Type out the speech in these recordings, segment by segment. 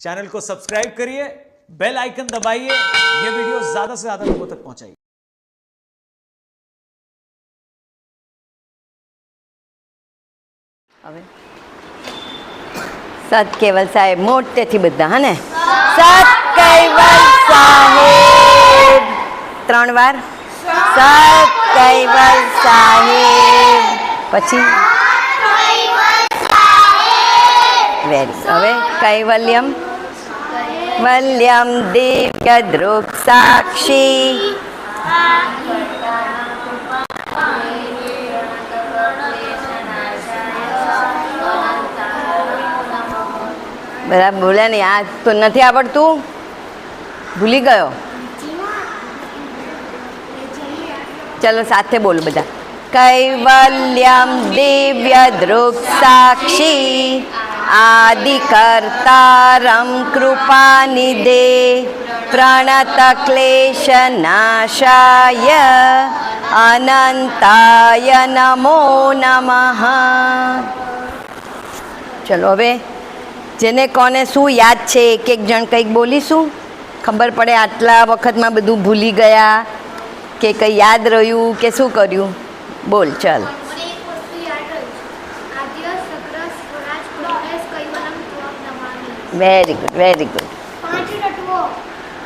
Channel को subscribe करिए, bell icon दबाइए, ये वीडियो ज्यादा से ज्यादा लोगों तक पहुंचाइए। હવે સત કેવલ સાહેબ મોટેથી બધા હા ને સત કૈવલ સાહેબ 3 વાર સત કૈવલ સાહેબ પછી વેરી હવે કૈવલ્યમ વલ્યમ દિવ્ય દ્રુપ સાક્ષી બરાબર બોલ્યા નહીં આ તો નથી આવડતું ભૂલી ગયો ચલો સાથે બોલો બધા કૈવલ્યમ દિવ્ય દ્રુપ સાક્ષી આદિ કર્તારમ કૃપાનિદે પ્રણત ક્લેશ નાશાય અનંતાય નમો નમઃ ચલો હવે જેને કોને શું યાદ છે એક એક જણ કંઈક બોલીશું ખબર પડે આટલા વખતમાં બધું ભૂલી ગયા કે કંઈ યાદ રહ્યું કે શું કર્યું બોલ ચાલ વેરી ગુડ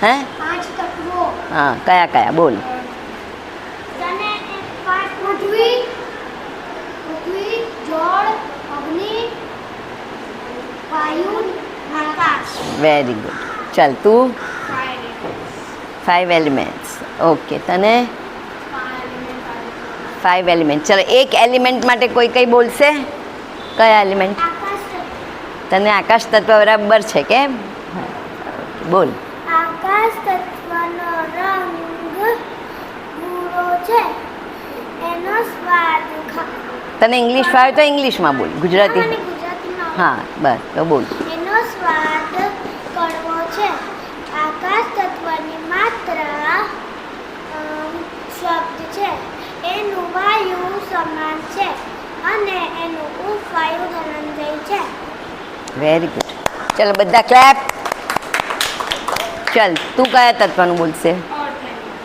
હે હા કયા કયા બોલ વેરી ગુડ ચાલ તું 5 એલિમેન્ટ્સ ઓકે તને 5 એલિમેન્ટ ચાલો એક એલિમેન્ટ માટે કોઈ કંઈ બોલશે કયા એલિમેન્ટ તને આકાશ તત્વ બરાબર છે કેમ બોલ આકાશ તત્વનો રંગ ભૂરો છે એનો સ્વાદ તને ઇંગ્લિશ ફાવે તો ઇંગ્લિશમાં બોલ ગુજરાતી હા બસ તો બોલ એનો સ્વાદ કડવો છે આકાશ તત્વની માત્રા શબ્દ છે એનું વાયુ સમાન છે અને એનું ઉપવાયુ ધનંજય છે વેરી ગુડ ચલો બધા ક્લેપ ચલ તું કયા તત્વનું બોલશે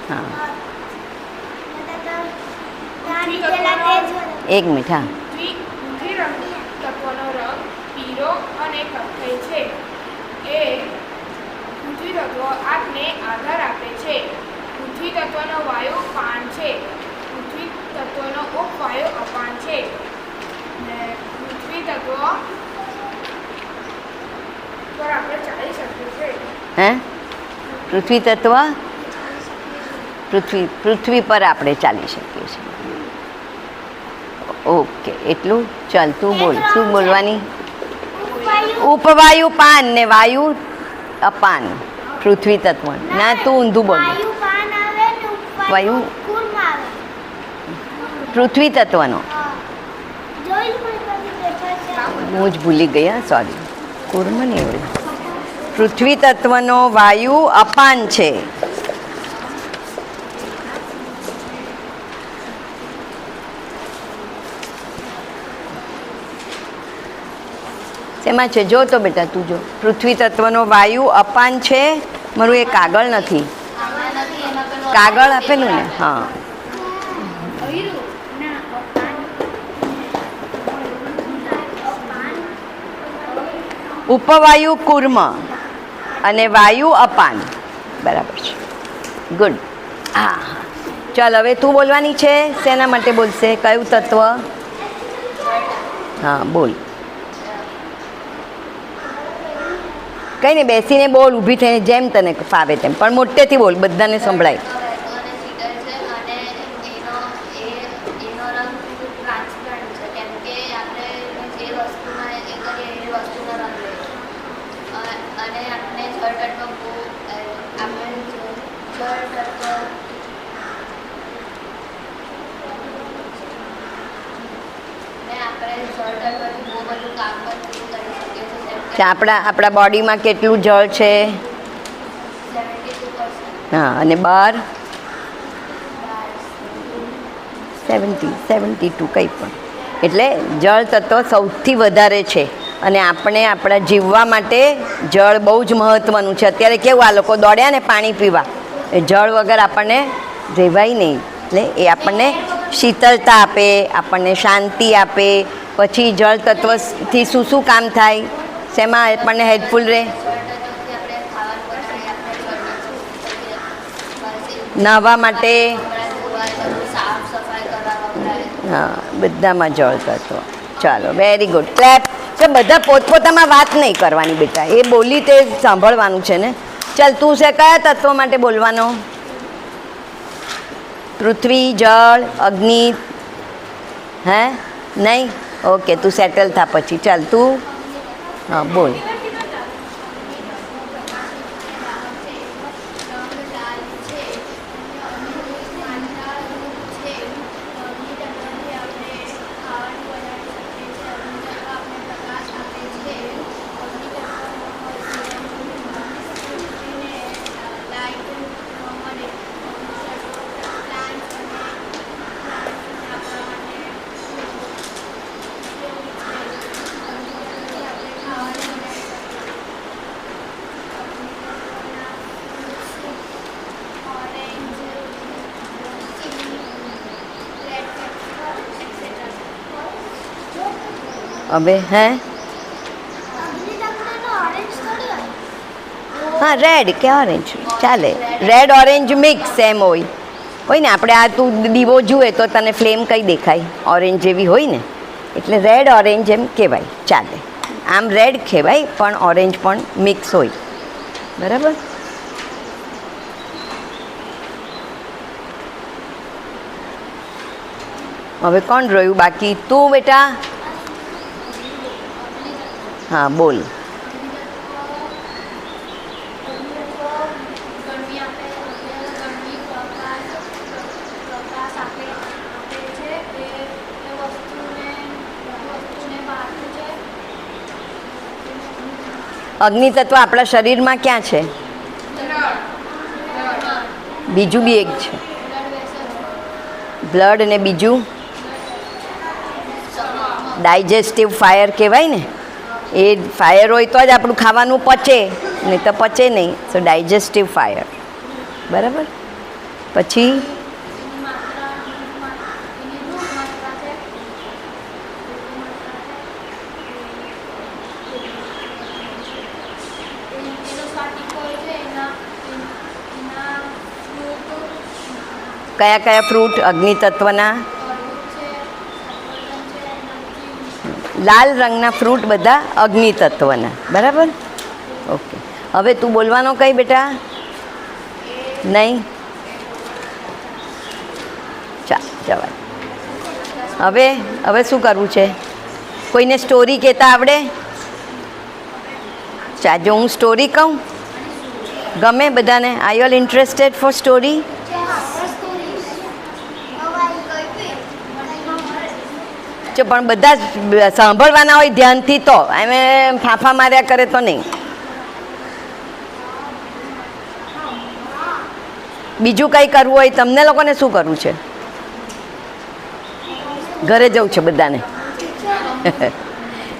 હા એક મિનિટ હા તત્વનો રંગ પીળો અને કથ્થઈ છે એ પૃથ્વી તત્વ આપને આધાર આપે છે પૃથ્વી તત્વનો વાયુ પાન છે પૃથ્વી તત્વનો ઉપવાયુ અપાન છે ને પૃથ્વી તત્વ પર આપણે ચાલી શકીએ છીએ હે પૃથ્વી તત્વ પૃથ્વી પર આપણે ચાલી શકીએ છીએ ઓકે એટલું ચાલ તું બોલ શું બોલવાની ઉપવાયુ પાન ને વાયુ અપાન પૃથ્વી તત્વ ના તું ઊંધું બોલ વાયુ પૃથ્વી તત્વનો હું જ ભૂલી ગઈ હા સોરી કુર્મ નહીં હોય પૃથ્વી તત્વનો વાયુ અપાન છે શેમાં છે જો તો બેટા તું જો પૃથ્વી તત્વનો વાયુ અપાન છે મારું એ કાગળ નથી કાગળ આપેલું ને હા ઉપવાયુ કુર્મ અને વાયુ અપાન બરાબર છે ગુડ હા ચાલ હવે તું બોલવાની છે શેના માટે બોલશે કયું તત્વ હા બોલ કંઈ નહીં બેસીને બોલ ઊભી થઈને જેમ તને ફાવે તેમ પણ મોટેથી બોલ બધાને સંભળાય આપણા બોડીમાં કેટલું જળ છે હા અને બહાર 72 કંઈ પણ એટલે જળ તત્વ સૌથી વધારે છે અને આપણે આપણા જીવવા માટે જળ બહુ જ મહત્ત્વનું છે. અત્યારે કેવું આ લોકો દોડ્યા ને પાણી પીવા, એ જળ વગર આપણને રહેવાય નહીં. એટલે એ આપણને શીતળતા આપે, આપણને શાંતિ આપે. પછી જળ તત્વથી શું શું કામ થાય, શેમાં આપણને હેલ્પફુલ રહે? નાહવા માટે, હા, બધામાં જળ તત્વ. ચાલો, વેરી ગુડ, ક્લેપ. તો બધા પોતપોતામાં વાત નહીં કરવાની બેટા, એ બોલી તે સાંભળવાનું છે ને. ચાલ, તું છે કયા તત્વો માટે બોલવાનો? પૃથ્વી, જળ, અગ્નિ? હે નહીં? ઓકે, તું સેટલ થા પછી. ચાલ તું, હા બોલ. હવે હે હા, રેડ કે ઓરેન્જ ચાલે. રેડ ઓરેન્જ મિક્સ એમ હોય ને. આપણે આ તું દીવો જુએ તો તને ફ્લેમ કઈ દેખાય? ઓરેન્જ જેવી હોય ને, એટલે રેડ ઓરેન્જ એમ કહેવાય, ચાલે. આમ રેડ કહેવાય પણ ઓરેન્જ પણ મિક્સ હોય, બરાબર. હવે કોણ રહ્યું બાકી? તું બેટા. હા બોલ. અગ્નિ તત્વ આપણા શરીરમાં ક્યાં છે? બીજું બી એક છે, બ્લડ. ને બીજું ડાયજેસ્ટિવ ફાયર કહેવાય ને. એ ફાયર હોય તો જ આપણું ખાવાનું પચે, નહીં તો પચે નહીં. સો ડાયજેસ્ટિવ ફાયર, બરાબર. પછી કયા કયા ફ્રૂટ અગ્નિ તત્વના? લાલ રંગના ફ્રૂટ બધા અગ્નિ તત્વના, બરાબર. ઓકે, હવે તું બોલવાનો કઈ બેટા? નહીં? ચાલ જવા. હવે શું કરવું છે? કોઈને સ્ટોરી કહેતા આવડે? ચા જો હું સ્ટોરી કહું, ગમે બધાને? Are you all interested for story? પણ બધા જ સાંભળવાના હોય ધ્યાનથી, તો એમ ફાંફા માર્યા કરે તો નહીં. બીજું કંઈ કરવું હોય તમને લોકોને? શું કરવું છે? ઘરે જવું છે બધાને?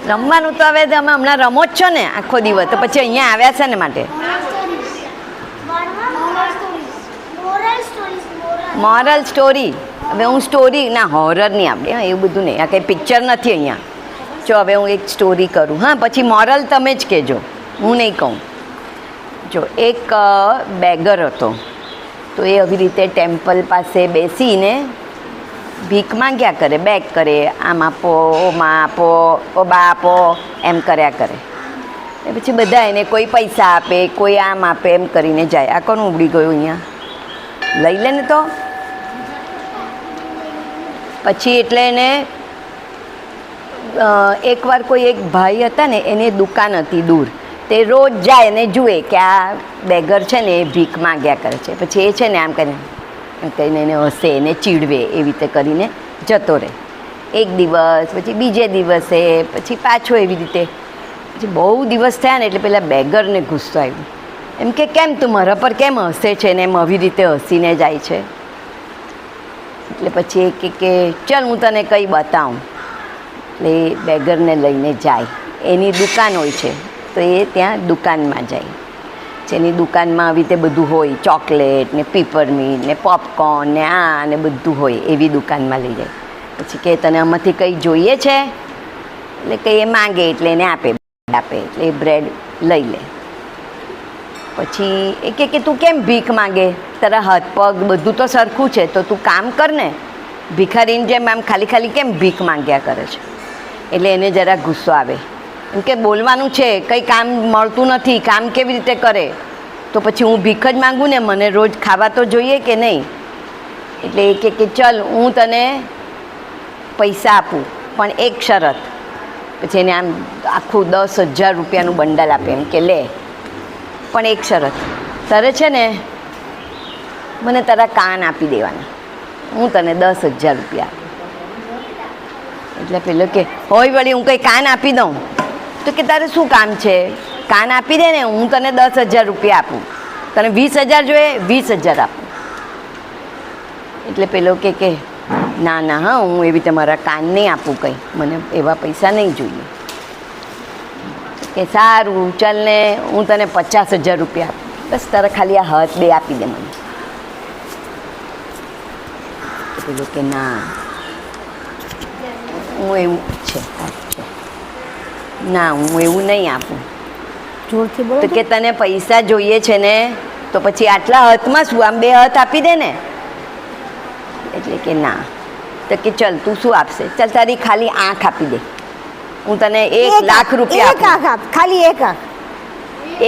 રમવાનું તો હવે તમે હમણાં રમો જ છો ને આખો દિવસ, તો પછી અહીંયા આવ્યા છે ને માટે. Moral story. હવે હું સ્ટોરી ના, હોરર નહીં આપણે, હા એવું બધું નહીં. આ કંઈ પિક્ચર નથી અહીંયા. જો હવે હું એક સ્ટોરી કરું, હા, પછી મોરલ તમે જ કહેજો, હું નહીં કહું. જો એક બેગર હતો, તો એ આવી રીતે ટેમ્પલ પાસે બેસીને ભીખ માંગ્યા કરે, બેગ કરે, આમ આપો, ઓ માં આપો, ઓ બા આપો, એમ કર્યા કરે. એ પછી બધા એને કોઈ પૈસા આપે, કોઈ આમ આપે, એમ કરીને જાય. આ કોણ ઉબડી ગયું અહીંયા? લઈ લે ને તો. પછી એટલે એને એકવાર કોઈ એક ભાઈ હતા ને, એને દુકાન હતી દૂર. તે રોજ જાય અને જુએ કે આ બેગર છે ને એ ભીખ માંગ્યા કરે છે. પછી એ છે ને આમ કહીને એને હસે, એને ચીડવે, એવી રીતે કરીને જતો રહે. એક દિવસ, પછી બીજે દિવસે, પછી પાછો એવી રીતે. પછી બહુ દિવસ થયા ને એટલે પેલા બેગરને ગુસ્સો આવ્યો. એમ કે કેમ તું મારા પર કેમ હસે છે ને એમ આવી રીતે હસીને જાય છે? એટલે પછી એ કે ચાલ હું તને કંઈ બતાવું. એટલે એ બેગરને લઈને જાય એની દુકાન હોય છે, તો એ ત્યાં દુકાનમાં જાય. જેની દુકાનમાં આવી રીતે બધું હોય, ચોકલેટ ને પીપરમીન્ટ ને પોપકોર્ન ને આ ને બધું હોય, એવી દુકાનમાં લઈ જાય. પછી કે તને આમાંથી કંઈ જોઈએ છે, એટલે કંઈ એ માંગે એટલે એને આપે એટલે એ બ્રેડ લઈ લે. પછી એ કે તું કેમ ભીખ માંગે, તારા હાથ પગ બધું તો સરખું છે, તો તું કામ કર ને, ભિખારીની જેમ આમ ખાલી ખાલી કેમ ભીખ માંગ્યા કરે છે. એટલે એને જરા ગુસ્સો આવે, એમ કે બોલવાનું છે, કંઈ કામ મળતું નથી, કામ કેવી રીતે કરે, તો પછી હું ભીખ જ માગું ને, મને રોજ ખાવા તો જોઈએ કે નહીં. એટલે એ કે ચલ હું તને પૈસા આપું, પણ એક શરત. પછી એને આમ આખું 10,000 રૂપિયાનું બંડલ આપે, એમ કે લે, પણ એક શરત, તારે છે ને મને તારા કાન આપી દેવાના, હું તને 10,000 રૂપિયા આપું. એટલે પેલો કે હોય વળી હું કંઈ કાન આપી દઉં, તો કે તારે શું કામ છે, કાન આપી દે ને, હું તને 10,000 રૂપિયા આપું, તને 20,000 જોઈએ, 20,000 આપું. એટલે પેલો કે ના ના હા, હું એવી તમારા કાન નહીં આપું, કંઈ મને એવા પૈસા નહીં જોઈએ. કે સારું ચાલ ને, હું તને 50,000 રૂપિયા આપું, બસ તારા ખાલી આ હાથ બે આપી દે મને. પેલો કે ના, હું એવું છે ના, હું એવું નહીં આપું. જોરથી બોલો. તો કે તને પૈસા જોઈએ છે ને, તો પછી આટલા હાથમાં શું, આમ બે હાથ આપી દે ને. એટલે કે ના. તો કે ચલ તું શું આપશે, ચાલ તારી ખાલી આંખ આપી દે, હું તને 1,00,000 રૂપિયા એક આંખ આપ, ખાલી એક આંખ.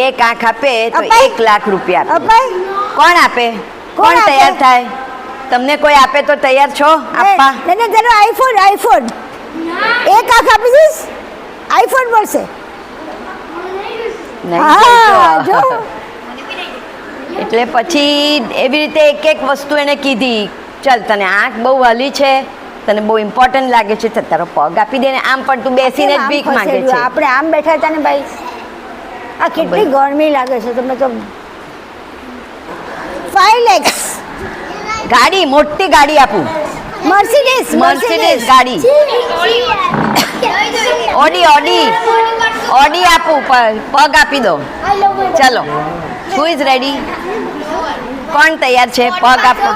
એક આંખ આપે તો અપાય? 1,00,000 રૂપિયા આપે. અપાય? કોણ આપે, કોણ કોણ આપે? તૈયાર થાય? તમને કોઈ આપે તો તૈયાર છો આપવા? ને તારો આઈફોન એક આંખ આપી દઈશ, આઈફોન મળશે. નહીં હા, જોઈતો. જો. એટલે પછી એવી રીતે એક એક વસ્તુ એને કીધી. ચાલ તને આંખ બહુ વાલી છે, તને બહુ ઇમ્પોર્ટન્ટ લાગે છે, તો તારો પગ આપી દે ને, આમ પણ તું બેસીને જ ભીખ માંગે છે. આપણે આમ બેઠા હતા ને ભાઈ, આ કેટલી ગરમી લાગે છે તમને તો. 5 lakhs ગાડી, મોટી ગાડી આપું, મર્સિડીઝ ગાડી, ઓડી આપું, પગ આપી દો. ચલો, હુ ઇઝ રેડી? કોણ તૈયાર છે? પગ આપો.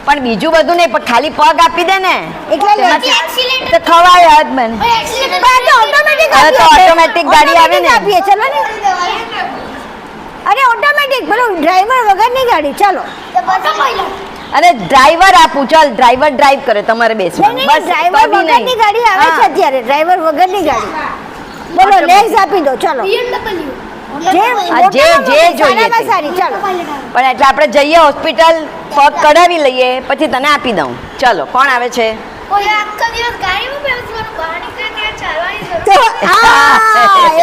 પણ બીજું બધું નહીં, પણ ખાલી પગ આપી દે ને, તો ખવાય જ મને. હવે તો ઓટોમેટિક ગાડી આવે ને. આપીએ ચલો ને. અરે ઓટોમેટિક, પેલો ડ્રાઈવર વગરની ગાડી. ચાલો. અને ડ્રાઈવર આપું, ચાલ ડ્રાઈવર ડ્રાઈવ કરે, તમારે બેસવાનું. બસ ડ્રાઈવર વગરની ગાડી આવે છે અત્યારે, ડ્રાઈવર વગરની ગાડી. બોલો, લેગ્સ આપી દો. ચાલો, જે જોઈએ તે. સારી. ચાલો. પણ એટલે આપણે જઈએ હોસ્પિટલ, પગ કઢાવી લઈએ, પછી તને આપી દઉં. ચલો, કોણ આવે છે? તો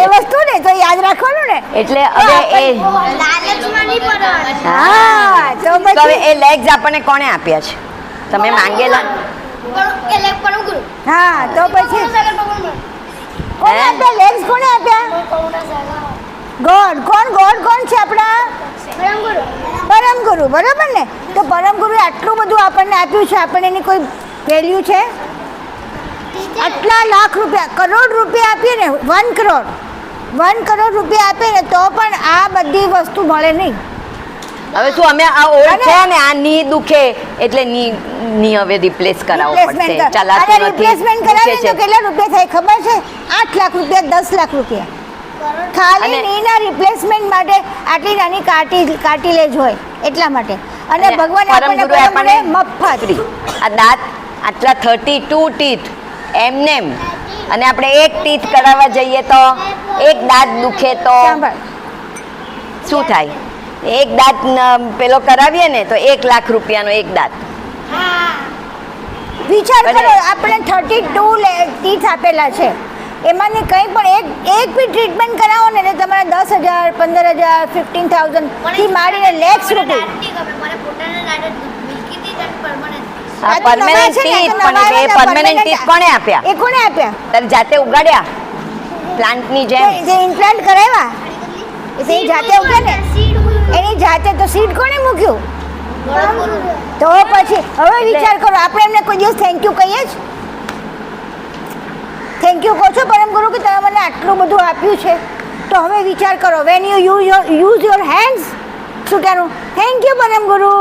એ વસ્તુ ને તો યાદ રાખવાનું ને. એટલે હવે એ હા, તો તો હવે પછી એ લેગ્સ આપણને કોણે આપ્યા છે? તમે માંગેલા? હા, તો પછી કોને આપ્યા લેગ્સ? કોને આપ્યા? ગોડ. કોણ છે આપણા? પરમ ગુરુ. બરાબર ને? તો પરમ ગુરુએ આટલું બધું આપણને આપ્યું છે, આપણને એની કોઈ વેલ્યુ છે? આટલા લાખ રૂપિયા, કરોડ રૂપિયા આપીએ ને, 1 કરોડ રૂપિયા આપીએ ને, તો પણ આ બધી વસ્તુ મળે નહીં. હવે શું અમે આ ઓલ્ડ છે ને, આ ની દુખે એટલે ની હવે રિપ્લેસ કરાવવો પડશે. ચાલાતું નથી. રિપ્લેસમેન્ટ કરાવે તો કેટલા રૂપિયા થાય ખબર છે? 8 લાખ રૂપિયા, 10 લાખ રૂપિયા. ખાલી નીના રિપ્લેસમેન્ટ માટે આટલી નાની કાર્ટિલેજ હોય એટલા માટે. અને ભગવાન આપણને મફત આ દાંત આટલા 32 ટીથ એમનેમ, અને આપણે એક ટીથ કરાવવા જઈએ તો એક દાંત દુખે તો શું થાય? એક દાંત પેલો કરાવીએ ને તો 1 લાખ રૂપિયાનો એક દાંત. વિચાર કરો, આપણે 32 ટીથ આપેલા છે, એમાંની કંઈ પણ એક બી ટ્રીટમેન્ટ કરાવો ને એટલે તમારે 10,000, 15,000, 15,000 થી માંડીને લેક્સ આ પરમેનન્ટ ટીથ, પણ એ પરમેનન્ટ ટીથ કોણે આપ્યા? એ કોણે આપ્યા? તારે જાતે ઉગાડ્યા પ્લાન્ટની જેમ? જે ઇમ્પ્લાન્ટ કરાવ્યા એ જાતે ઉગે ને, એની જાતે. તો સીડ કોણે મૂક્યું? તો પછી હવે વિચાર કરો, આપણે એમને કોઈ દિવસ થેન્ક યુ કહીએ જ? થેન્ક યુ કહો છો પરમ ગુરુ કે તમે મને આટલું બધું આપ્યું છે? તો હવે વિચાર કરો, when you use your hands, શું કહેવાનું? થેન્ક યુ પરમ ગુરુ.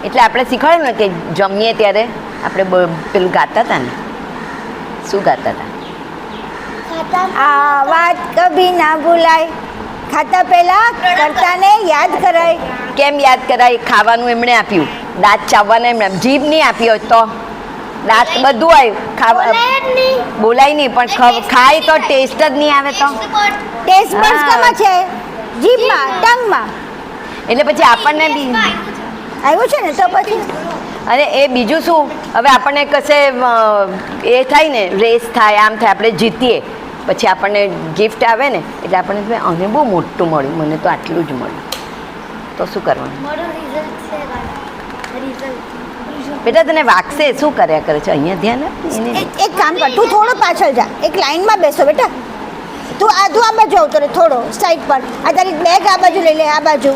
એટલે આપણે શીખવાડ્યું ને કે જમીએ ત્યારે આપણે પેલું ગાતા હતા ને, શું ગાતા હતા? આ વાત કભી ના ભૂલાય, ખાતા પહેલા કરતાને યાદ કરાય. કેમ યાદ કરાય? ખાવાનું એમણે આપ્યું, દાંત ચાવવાના એમણે, જીભ નહીં આપી હોય તો દાંત બધું આવ્યું, બોલાય નહીં પણ ખાય તો ટેસ્ટ જ નહીં આવે તો ટેસ્ટ બડ્સ કમાં છે? જીભમાં, ટંગમાં. એટલે પછી આપણને બી આવ્યું છે ને, તો પછી અને એ બીજું શું, હવે આપણને કશે એ થાય ને, રેસ થાય, આમ થાય, આપણે જીતીએ પછી આપણને ગિફ્ટ આવે ને, એટલે આપણને અને બહુ મોટું મળ્યું, મને તો આટલું જ મળ્યું, તો શું કરવાનું? બેટા તને વાગશે, શું કર્યા કરે છે? અહીંયા ધ્યાન આપ એને. એક કામ કર, તું થોડો પાછળ જા, એક લાઈનમાં બેસો બેટા. તું આ બાજુ આવતો રહે, થોડો સાઈડ પર. આ તારી બેગ આ બાજુ લઈ લે, આ બાજુ.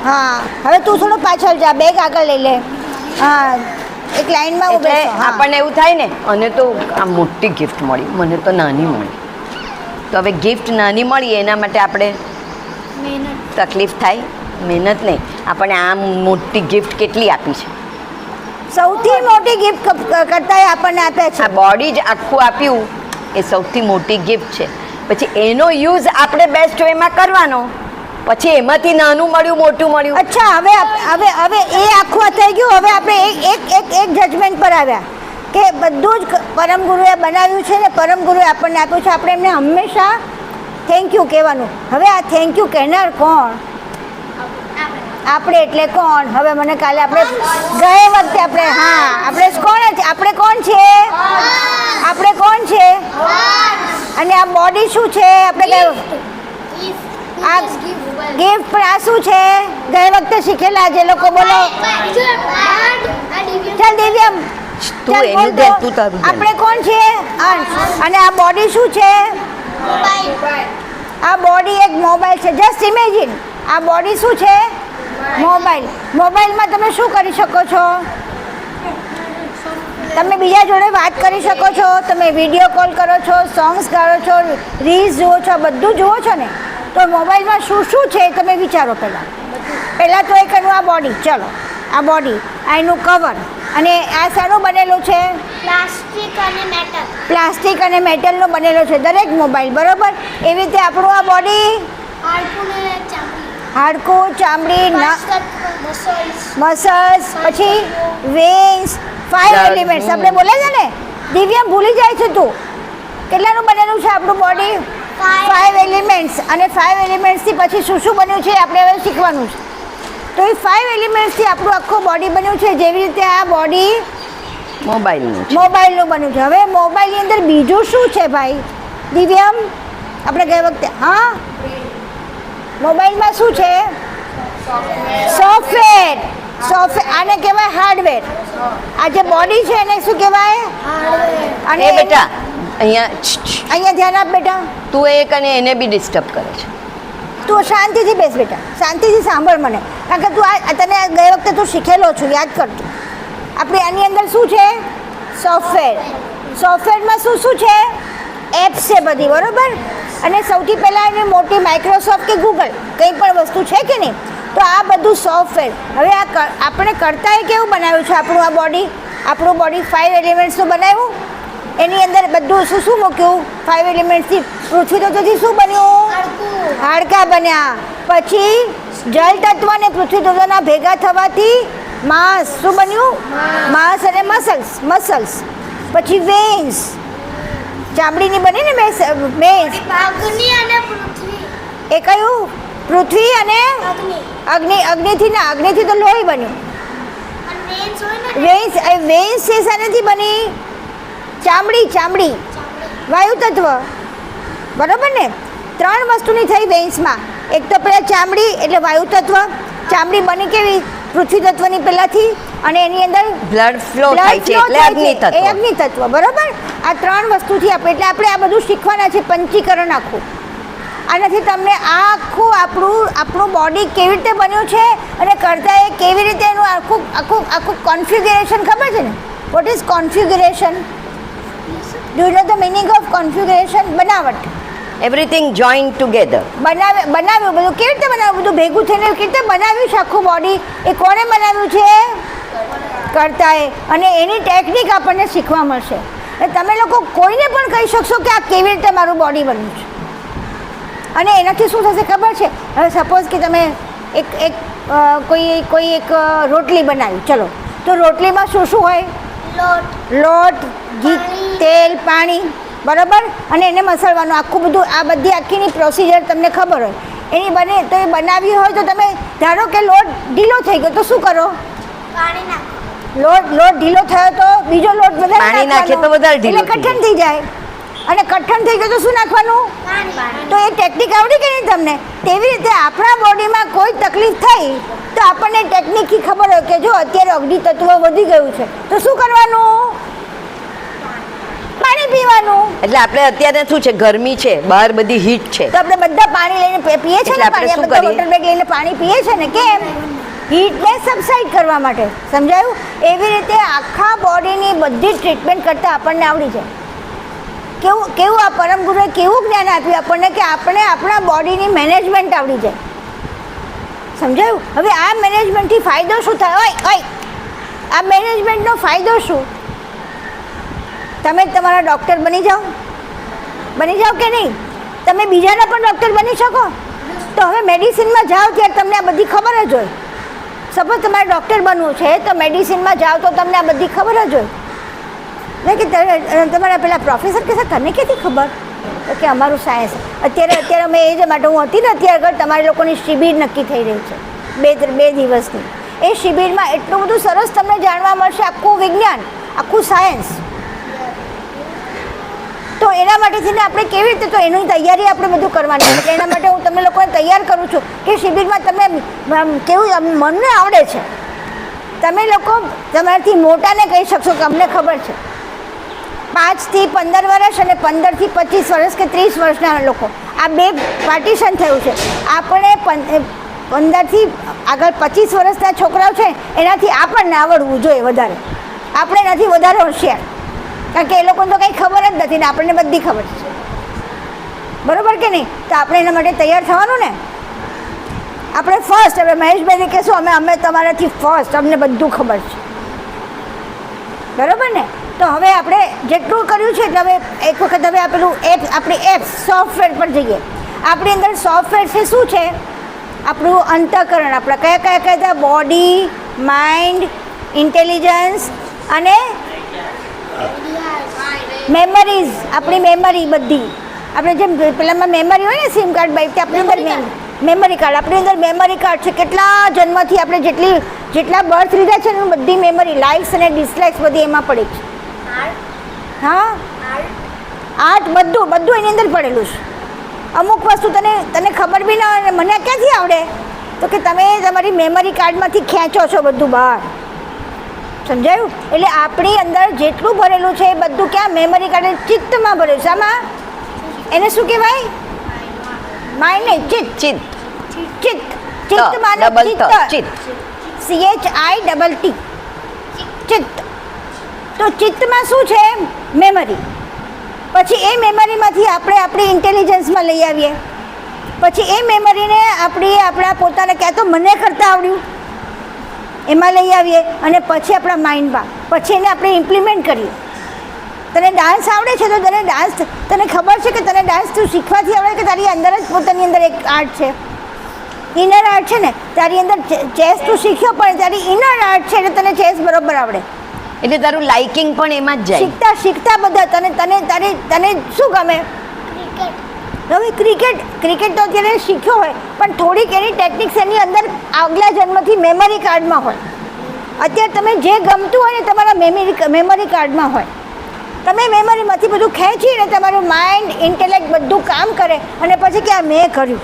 હા, હવે તું થોડો પાછળ જા, બેગ આગળ લઈ લે. હા, એક લાઈનમાં ઊભો એટલે રહો. હા. આપણને એવું થાય ને, અને તો આ મોટી ગિફ્ટ મળી, મને તો નાની મળી. તો હવે ગિફ્ટ નાની મળી એના માટે આપણે તકલીફ થાય? મહેનત નહીં, આપણને આ મોટી ગિફ્ટ કેટલી આપી છે? સૌથી મોટી ગિફ્ટ કરતા આપણને આપે છે. આ બોડી જ આખું આપ્યું એ સૌથી મોટી ગિફ્ટ છે. પછી એનો યુઝ આપણે બેસ્ટ વેમાં કરવાનો, પછી એમાંથી નાનું મળ્યું મોટું મળ્યું. અચ્છા, હવે એ આખું થઈ ગયું. હવે આપણે એક જજમેન્ટ પર આવ્યા કે બધું જ પરમ ગુરુએ બનાવ્યું છે ને પરમ ગુરુએ આપણને આપ્યું છે, આપણે એમને હંમેશા થેન્ક યુ કહેવાનું. હવે આ થેન્ક યુ કહેનાર કોણ? આપણે. એટલે કોણ? હવે મને કાલે આપણે ગયે વખતે આપણે આપણે કોણ છે? આપણે કોણ છે? અને આ બોડી શું છે? આપણે આ ગિફ્ટ પણ આ શું છે? ગયે વખતે શીખેલા જે લોકો. બોલો ચાલ દિવ્યમ, તું એનું દે, તું તારું દે. આપણે કોણ છે? અને આ બોડી શું છે? આ બોડી એક મોબાઈલ છે. જસ્ટ ઇમેજિન, આ બોડી શું છે? મોબાઈલ. મોબાઈલમાં તમે શું કરી શકો છો? તમે બીજા જોડે વાત કરી શકો છો, તમે વિડીયો કોલ કરો છો, સોંગ્સ ગાઓ છો, રીલ્સ જુઓ છો, બધું જુઓ છો ને. તો મોબાઈલમાં શું શું છે તમે વિચારો. પહેલાં તો એક એનું આ બોડી, ચલો આ બોડી, આ એનું કવર, અને આ શાનું બનેલું છે? પ્લાસ્ટિક અને મેટલ. પ્લાસ્ટિક અને મેટલનો બનેલો છે દરેક મોબાઈલ, બરોબર? એવી રીતે આપણું આ બોડી હાડકું, ચામડી, મસલ્સ, પછી વેન્સ, 5 એલિમેન્ટ્સ આપણે બોલે છે ને. દિવ્યા ભૂલી જાય છે તું. કેટલાનું બનેલું છે આપણું બોડી? 5 એલિમેન્ટ્સ. અને 5 એલિમેન્ટ્સથી પછી શું શું બન્યું છે આપણે હવે શીખવાનું છે. તો એ 5 એલિમેન્ટ્સથી આપણું આખું બોડી બન્યું છે. જેવી રીતે આ બોડી મોબાઈલનું બન્યું છે. હવે મોબાઈલની અંદર બીજું શું છે ભાઈ દિવ્યમ? આપણે ગઈ વખતે મોબાઈલમાં શું છે? સોફ્ટવેર. આને કહેવાય હાર્ડવેર. આ જે બોડી છે એને શું કહેવાય? અને બેટા અહીંયા ધ્યાન આપ બેટા. તું એક અને એને બી ડિસ્ટર્બ કરે છે. તું શાંતિથી બેસ બેટા, શાંતિથી સાંભળ મને, કારણ કે તું તને ગઈ વખતે તું શીખેલો છું, યાદ કરતું. આપણે આની અંદર શું છે? સોફ્ટવેર. સોફ્ટવેરમાં શું છે? એપ્સ છે બધી, બરોબર? અને સૌથી પહેલાં એની મોટી માઇક્રોસોફ્ટ કે ગૂગલ કંઈ પણ વસ્તુ છે કે નહીં, તો આ બધું સોફ્ટવેર. હવે આપણે કરતા કેવું બનાવ્યું છે આપણું બોડી 5 એલિમેન્ટ્સનું બનાવ્યું. એની અંદર બધું શું મૂક્યું? 5 એલિમેન્ટ્સથી. પૃથ્વી તત્વથી શું બન્યું? હાડકાં બન્યા. પછી જળ તત્વ અને પૃથ્વી તત્વના ભેગા થવાથી માંસ શું બન્યું? માંસ અને મસલ્સ. પછી વેન્સ, ચામડીની બની ને વેન્સ. અગ્નિ અને પૃથ્વી. એ કયું? પૃથ્વી અને અગ્નિથી ના, અગ્નિથી તો લોહી બન્યું. વેન્સ છે શાનેથી બની? ચામડી, વાયુ તત્વ, બરોબર ને? 3 વસ્તુની થઈ વેન્સમાં. એક તો પેલા ચામડી એટલે વાયુ તત્વ. ચામડી બની કેવી? પૃથ્વી તત્વની પહેલાથી, અને એની અંદર બ્લડ ફ્લો થાય છે એટલે અગ્નિ તત્વ, બરોબર? આ 3 વસ્તુથી એટલે આપણે આ બધું શીખવાના છે, પંચીકરણ આખું. આનાથી તમને આપણું બોડી કેવી રીતે બન્યું છે અને કરતા એ કેવી રીતે એનું આખું કોન્ફિગરેશન ખબર છે ને? What is configuration? Do you know the meaning of configuration? બનાવટ. Everything join together. બનાવ્યું બધું કેવી રીતે બનાવ્યું? બધું ભેગું થઈને કેવી રીતે બનાવ્યું છે આખું બોડી? એ કોણે બનાવ્યું છે? કરતાએ. અને એની ટેકનિક આપણને શીખવા મળશે. તમે લોકો કોઈને પણ કહી શકશો કે આ કેવી રીતે મારું બોડી બન્યું છે. અને એનાથી શું થશે ખબર છે? હવે સપોઝ કે તમે કોઈ એક રોટલી બનાવી, ચલો, તો રોટલીમાં શું શું હોય? લોટ, ઘી, તેલ, પાણી, બરાબર? અને એને મસળવાનું આખું બધું, આ બધી આખીની પ્રોસિજર તમને ખબર હોય. એની બને તો એ બનાવી હોય તો તમે ધારો કે લોટ ઢીલો થઈ ગયો તો શું કરો? પાણી નાખો. લોટ ઢીલો થયો તો બીજો લોટ વધારે પાણી નાખીએ તો વધારે ઢીલો એટલે કઠણ થઈ જાય. અને કઠણ થઈ ગયું તો શું નાખવાનું? પાણી. તો એ ટેકનિક આવડી ગઈ ને તમને? તેવી રીતે આપણા બોડીમાં કોઈ તકલીફ થઈ તો આપણને ટેકનિકથી ખબર હોય કે જો અત્યારે અગ્નિ તત્વ વધી ગયું છે તો શું કરવાનું? પાણી પીવાનું. એટલે આપણે અત્યારે શું છે, ગરમી છે, બહાર બધી હીટ છે, તો આપણે બધા પાણી લઈને પીએ છીએ ને, પાણી આપણે વોટર બેગ લઈને પાણી પીએ છીએ ને. કેમ? હીટને સબસાઇડ કરવા માટે. સમજાયું? એવી રીતે આખા બોડીની બધી ટ્રીટમેન્ટ કરતાં આપણને આવડી જાય. કેવું આ પરમ ગુરુએ કેવું જ્ઞાન આપ્યું આપણને કે આપણે આપણા બોડીની મેનેજમેન્ટ આવડી જાય. સમજાયું? હવે આ મેનેજમેન્ટથી ફાયદો શું થાય? ઓય આ મેનેજમેન્ટનો ફાયદો શું? તમે તમારા ડૉક્ટર બની જાઓ કે નહીં? તમે બીજાના પણ ડૉક્ટર બની શકો. તો હવે મેડિસિનમાં જાઓ ત્યારે તમને આ બધી ખબર જ હોય. સપોઝ તમારે ડૉક્ટર બનવું છે તો મેડિસિનમાં જાઓ તો તમને આ બધી ખબર જ હોય ને કે તમારા પેલા પ્રોફેસર કહેશે તને ક્યાંથી ખબર? તો કે અમારું સાયન્સ. અત્યારે અમે એ જ માટે હું હતી ને, અત્યારે આગળ તમારી લોકોની શિબિર નક્કી થઈ રહી છે 2 દિવસની. એ શિબિરમાં એટલું બધું સરસ તમને જાણવા મળશે, આખું વિજ્ઞાન, આખું સાયન્સ. તો એના માટેથી આપણે કેવી રીતે, તો એની તૈયારી આપણે બધું કરવાની. એટલે એના માટે હું તમને લોકોને તૈયાર કરું છું કે શિબિરમાં તમે કેવું મનને આવડે છે. તમે લોકો તમારાથી મોટાને કહી શકશો કે અમને ખબર છે. 5 થી 15 વર્ષ અને 15 થી 25 વર્ષ કે 30 વર્ષના લોકો, આ 2 પાર્ટીશન થયું છે. આપણે 15 થી આગળ 25 વર્ષના છોકરાઓ છે એનાથી આપણને આવડવું જોઈએ વધારે. આપણે એનાથી વધારે હોશિયાર, કારણ કે એ લોકોને તો કંઈ ખબર જ નથી ને આપણને બધી ખબર છે. બરાબર કે નહીં? તો આપણે એના માટે તૈયાર થવાનું ને. આપણે ફર્સ્ટ, હવે મહેશભાઈને કહેશું અમે તમારાથી ફર્સ્ટ, અમને બધું ખબર છે. બરાબર ને? તો હવે આપણે જેટલું કર્યું છે એટલે હવે એક વખત હવે આપણી એપ્સ સોફ્ટવેર પર જઈએ. આપણી અંદર સોફ્ટવેર છે શું છે? આપણું અંતઃકરણ, આપણા કયા બોડી, માઇન્ડ, ઇન્ટેલિજન્સ અને મેમરીઝ. આપણી મેમરી બધી, આપણે જેમ પેલામાં મેમરી હોય ને સિમ કાર્ડ બાઈક, આપણી અંદર મેમરી કાર્ડ. આપણી અંદર મેમરી કાર્ડ છે. કેટલા જન્મથી આપણે જેટલા બર્થ લીધા છે એની બધી મેમરી, લાઇક્સ અને ડિસલાઇક્સ બધી એમાં પડી છે. હા, આર્ટ બધું એની અંદર પડેલું છે. અમુક વસ્તુ તને ખબર બી ના હોય, મને ક્યાંથી આવડે? તો કે તમે તમારી મેમરી કાર્ડમાંથી ખેંચો છો બધું બહાર. સમજાયું? એટલે આપણી અંદર જેટલું ભરેલું છે એ બધું ક્યાં? મેમરી કાર્ડ, ચિત્તમાં ભરેલું છે. આમાં એને શું કહેવાય? માઇન્ડ નહીં, ચિત્ત માનો ચિત્ત, CHITT, ચિત્ત. તો ચિત્તમાં શું છે? મેમરી. પછી એ મેમરીમાંથી આપણે આપણી ઇન્ટેલિજન્સમાં લઈ આવીએ. પછી એ મેમરીને આપણા પોતાને ક્યાં તો મને કરતાં આવડ્યું એમાં લઈ આવીએ અને પછી આપણા માઇન્ડમાં, પછી એને આપણે ઇમ્પ્લિમેન્ટ કરીએ. તને ડાન્સ આવડે છે તો તને ખબર છે કે તને ડાન્સ તું શીખવાથી આવડે કે તારી અંદર જ પોતાની અંદર એક આર્ટ છે, ઇનર આર્ટ છે ને? તારી અંદર ચેસ તું શીખ્યો પણ તારી ઇનર આર્ટ છે એટલે તને ચેસ બરોબર આવડે. એટલે તારું લાઇકિંગ પણ એમાં જ જાય. શીખતા બધા તને શું ગમે? હવે ક્રિકેટ તો અત્યારે શીખ્યો હોય પણ થોડીક એની ટેકનિક્સ એની અંદર આગલા જન્મથી મેમરી કાર્ડમાં હોય. અત્યારે તમે જે ગમતું હોય ને તમારા મેમરી કાર્ડમાં હોય. તમે મેમરીમાંથી બધું ખેંચીને તમારું માઇન્ડ, ઇન્ટેલેક્ટ બધું કામ કરે અને પછી કે આ મેં કર્યું.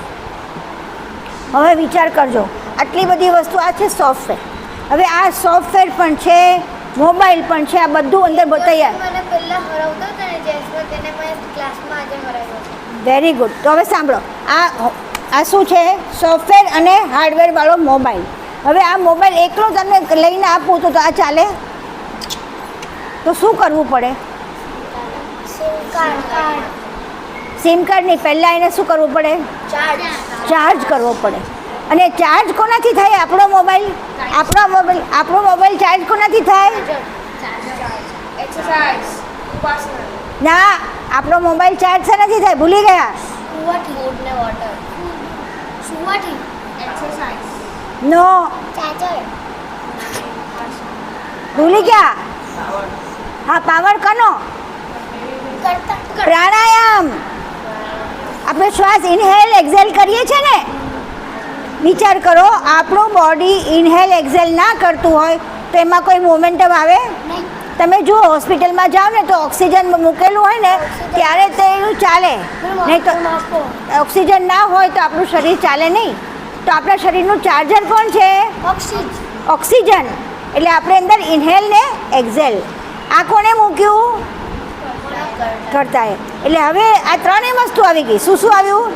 હવે વિચાર કરજો, આટલી બધી વસ્તુ, આ છે સોફ્ટવેર. હવે આ સોફ્ટવેર પણ છે, મોબાઈલ પણ છે, આ બધું અંદર બતાવ્યા. મને પહેલા હરાવતો હતો ને ચેસમાં, તેને મેં ક્લાસમાં આજે હરાવ્યો. Very good. તો હવે સાંભળો, આ શું છે? સોફ્ટવેર અને હાર્ડવેર વાળો મોબાઈલ. હવે આ મોબાઈલ એકલો તમને લઈને આપું તો આ ચાલે? તો શું કરવું પડે? સિમ કાર્ડ નહીં, પહેલાં એને શું કરવું પડે? ચાર્જ કરવો પડે. અને ચાર્જ કોનાથી થાય? આપણો મોબાઈલ ચાર્જ કોનાથી થાય? એક્સરસાઇઝ, ઉપાસના, ના, આપણો મોબાઈલ ચાર્જ શેનાથી થાય? ભૂલી ગયા? ફૂડ ને વોટર. સુવાથી. એક્સરસાઇઝ, નો, ચાર્જર. ભૂલી ગયા? હા, પાવર કનો? પ્રાણાયામ. આપણે શ્વાસ ઇન્હેલ એક્ઝેલ કરીએ છીએ ને, વિચાર કરો, આપણું બોડી ઇન્હેલ એક્ઝેલ ના કરતું હોય તો એમાં કોઈ મોમેન્ટમ આવે? તમે જુઓ, હોસ્પિટલમાં જાઓ ને તો ઓક્સિજન મૂકેલું હોય ને ત્યારે તો એનું ચાલે, નહીં તો ઓક્સિજન ના હોય તો આપણું શરીર ચાલે નહીં. તો આપણા શરીરનું ચાર્જર કોણ છે? ઓક્સિજન. એટલે આપણે અંદર ઇન્હેલ ને એક્ઝેલ. આ કોણે મૂક્યું? કરતા એ. એટલે હવે આ ત્રણેય વસ્તુ આવી ગઈ. શું શું આવ્યું?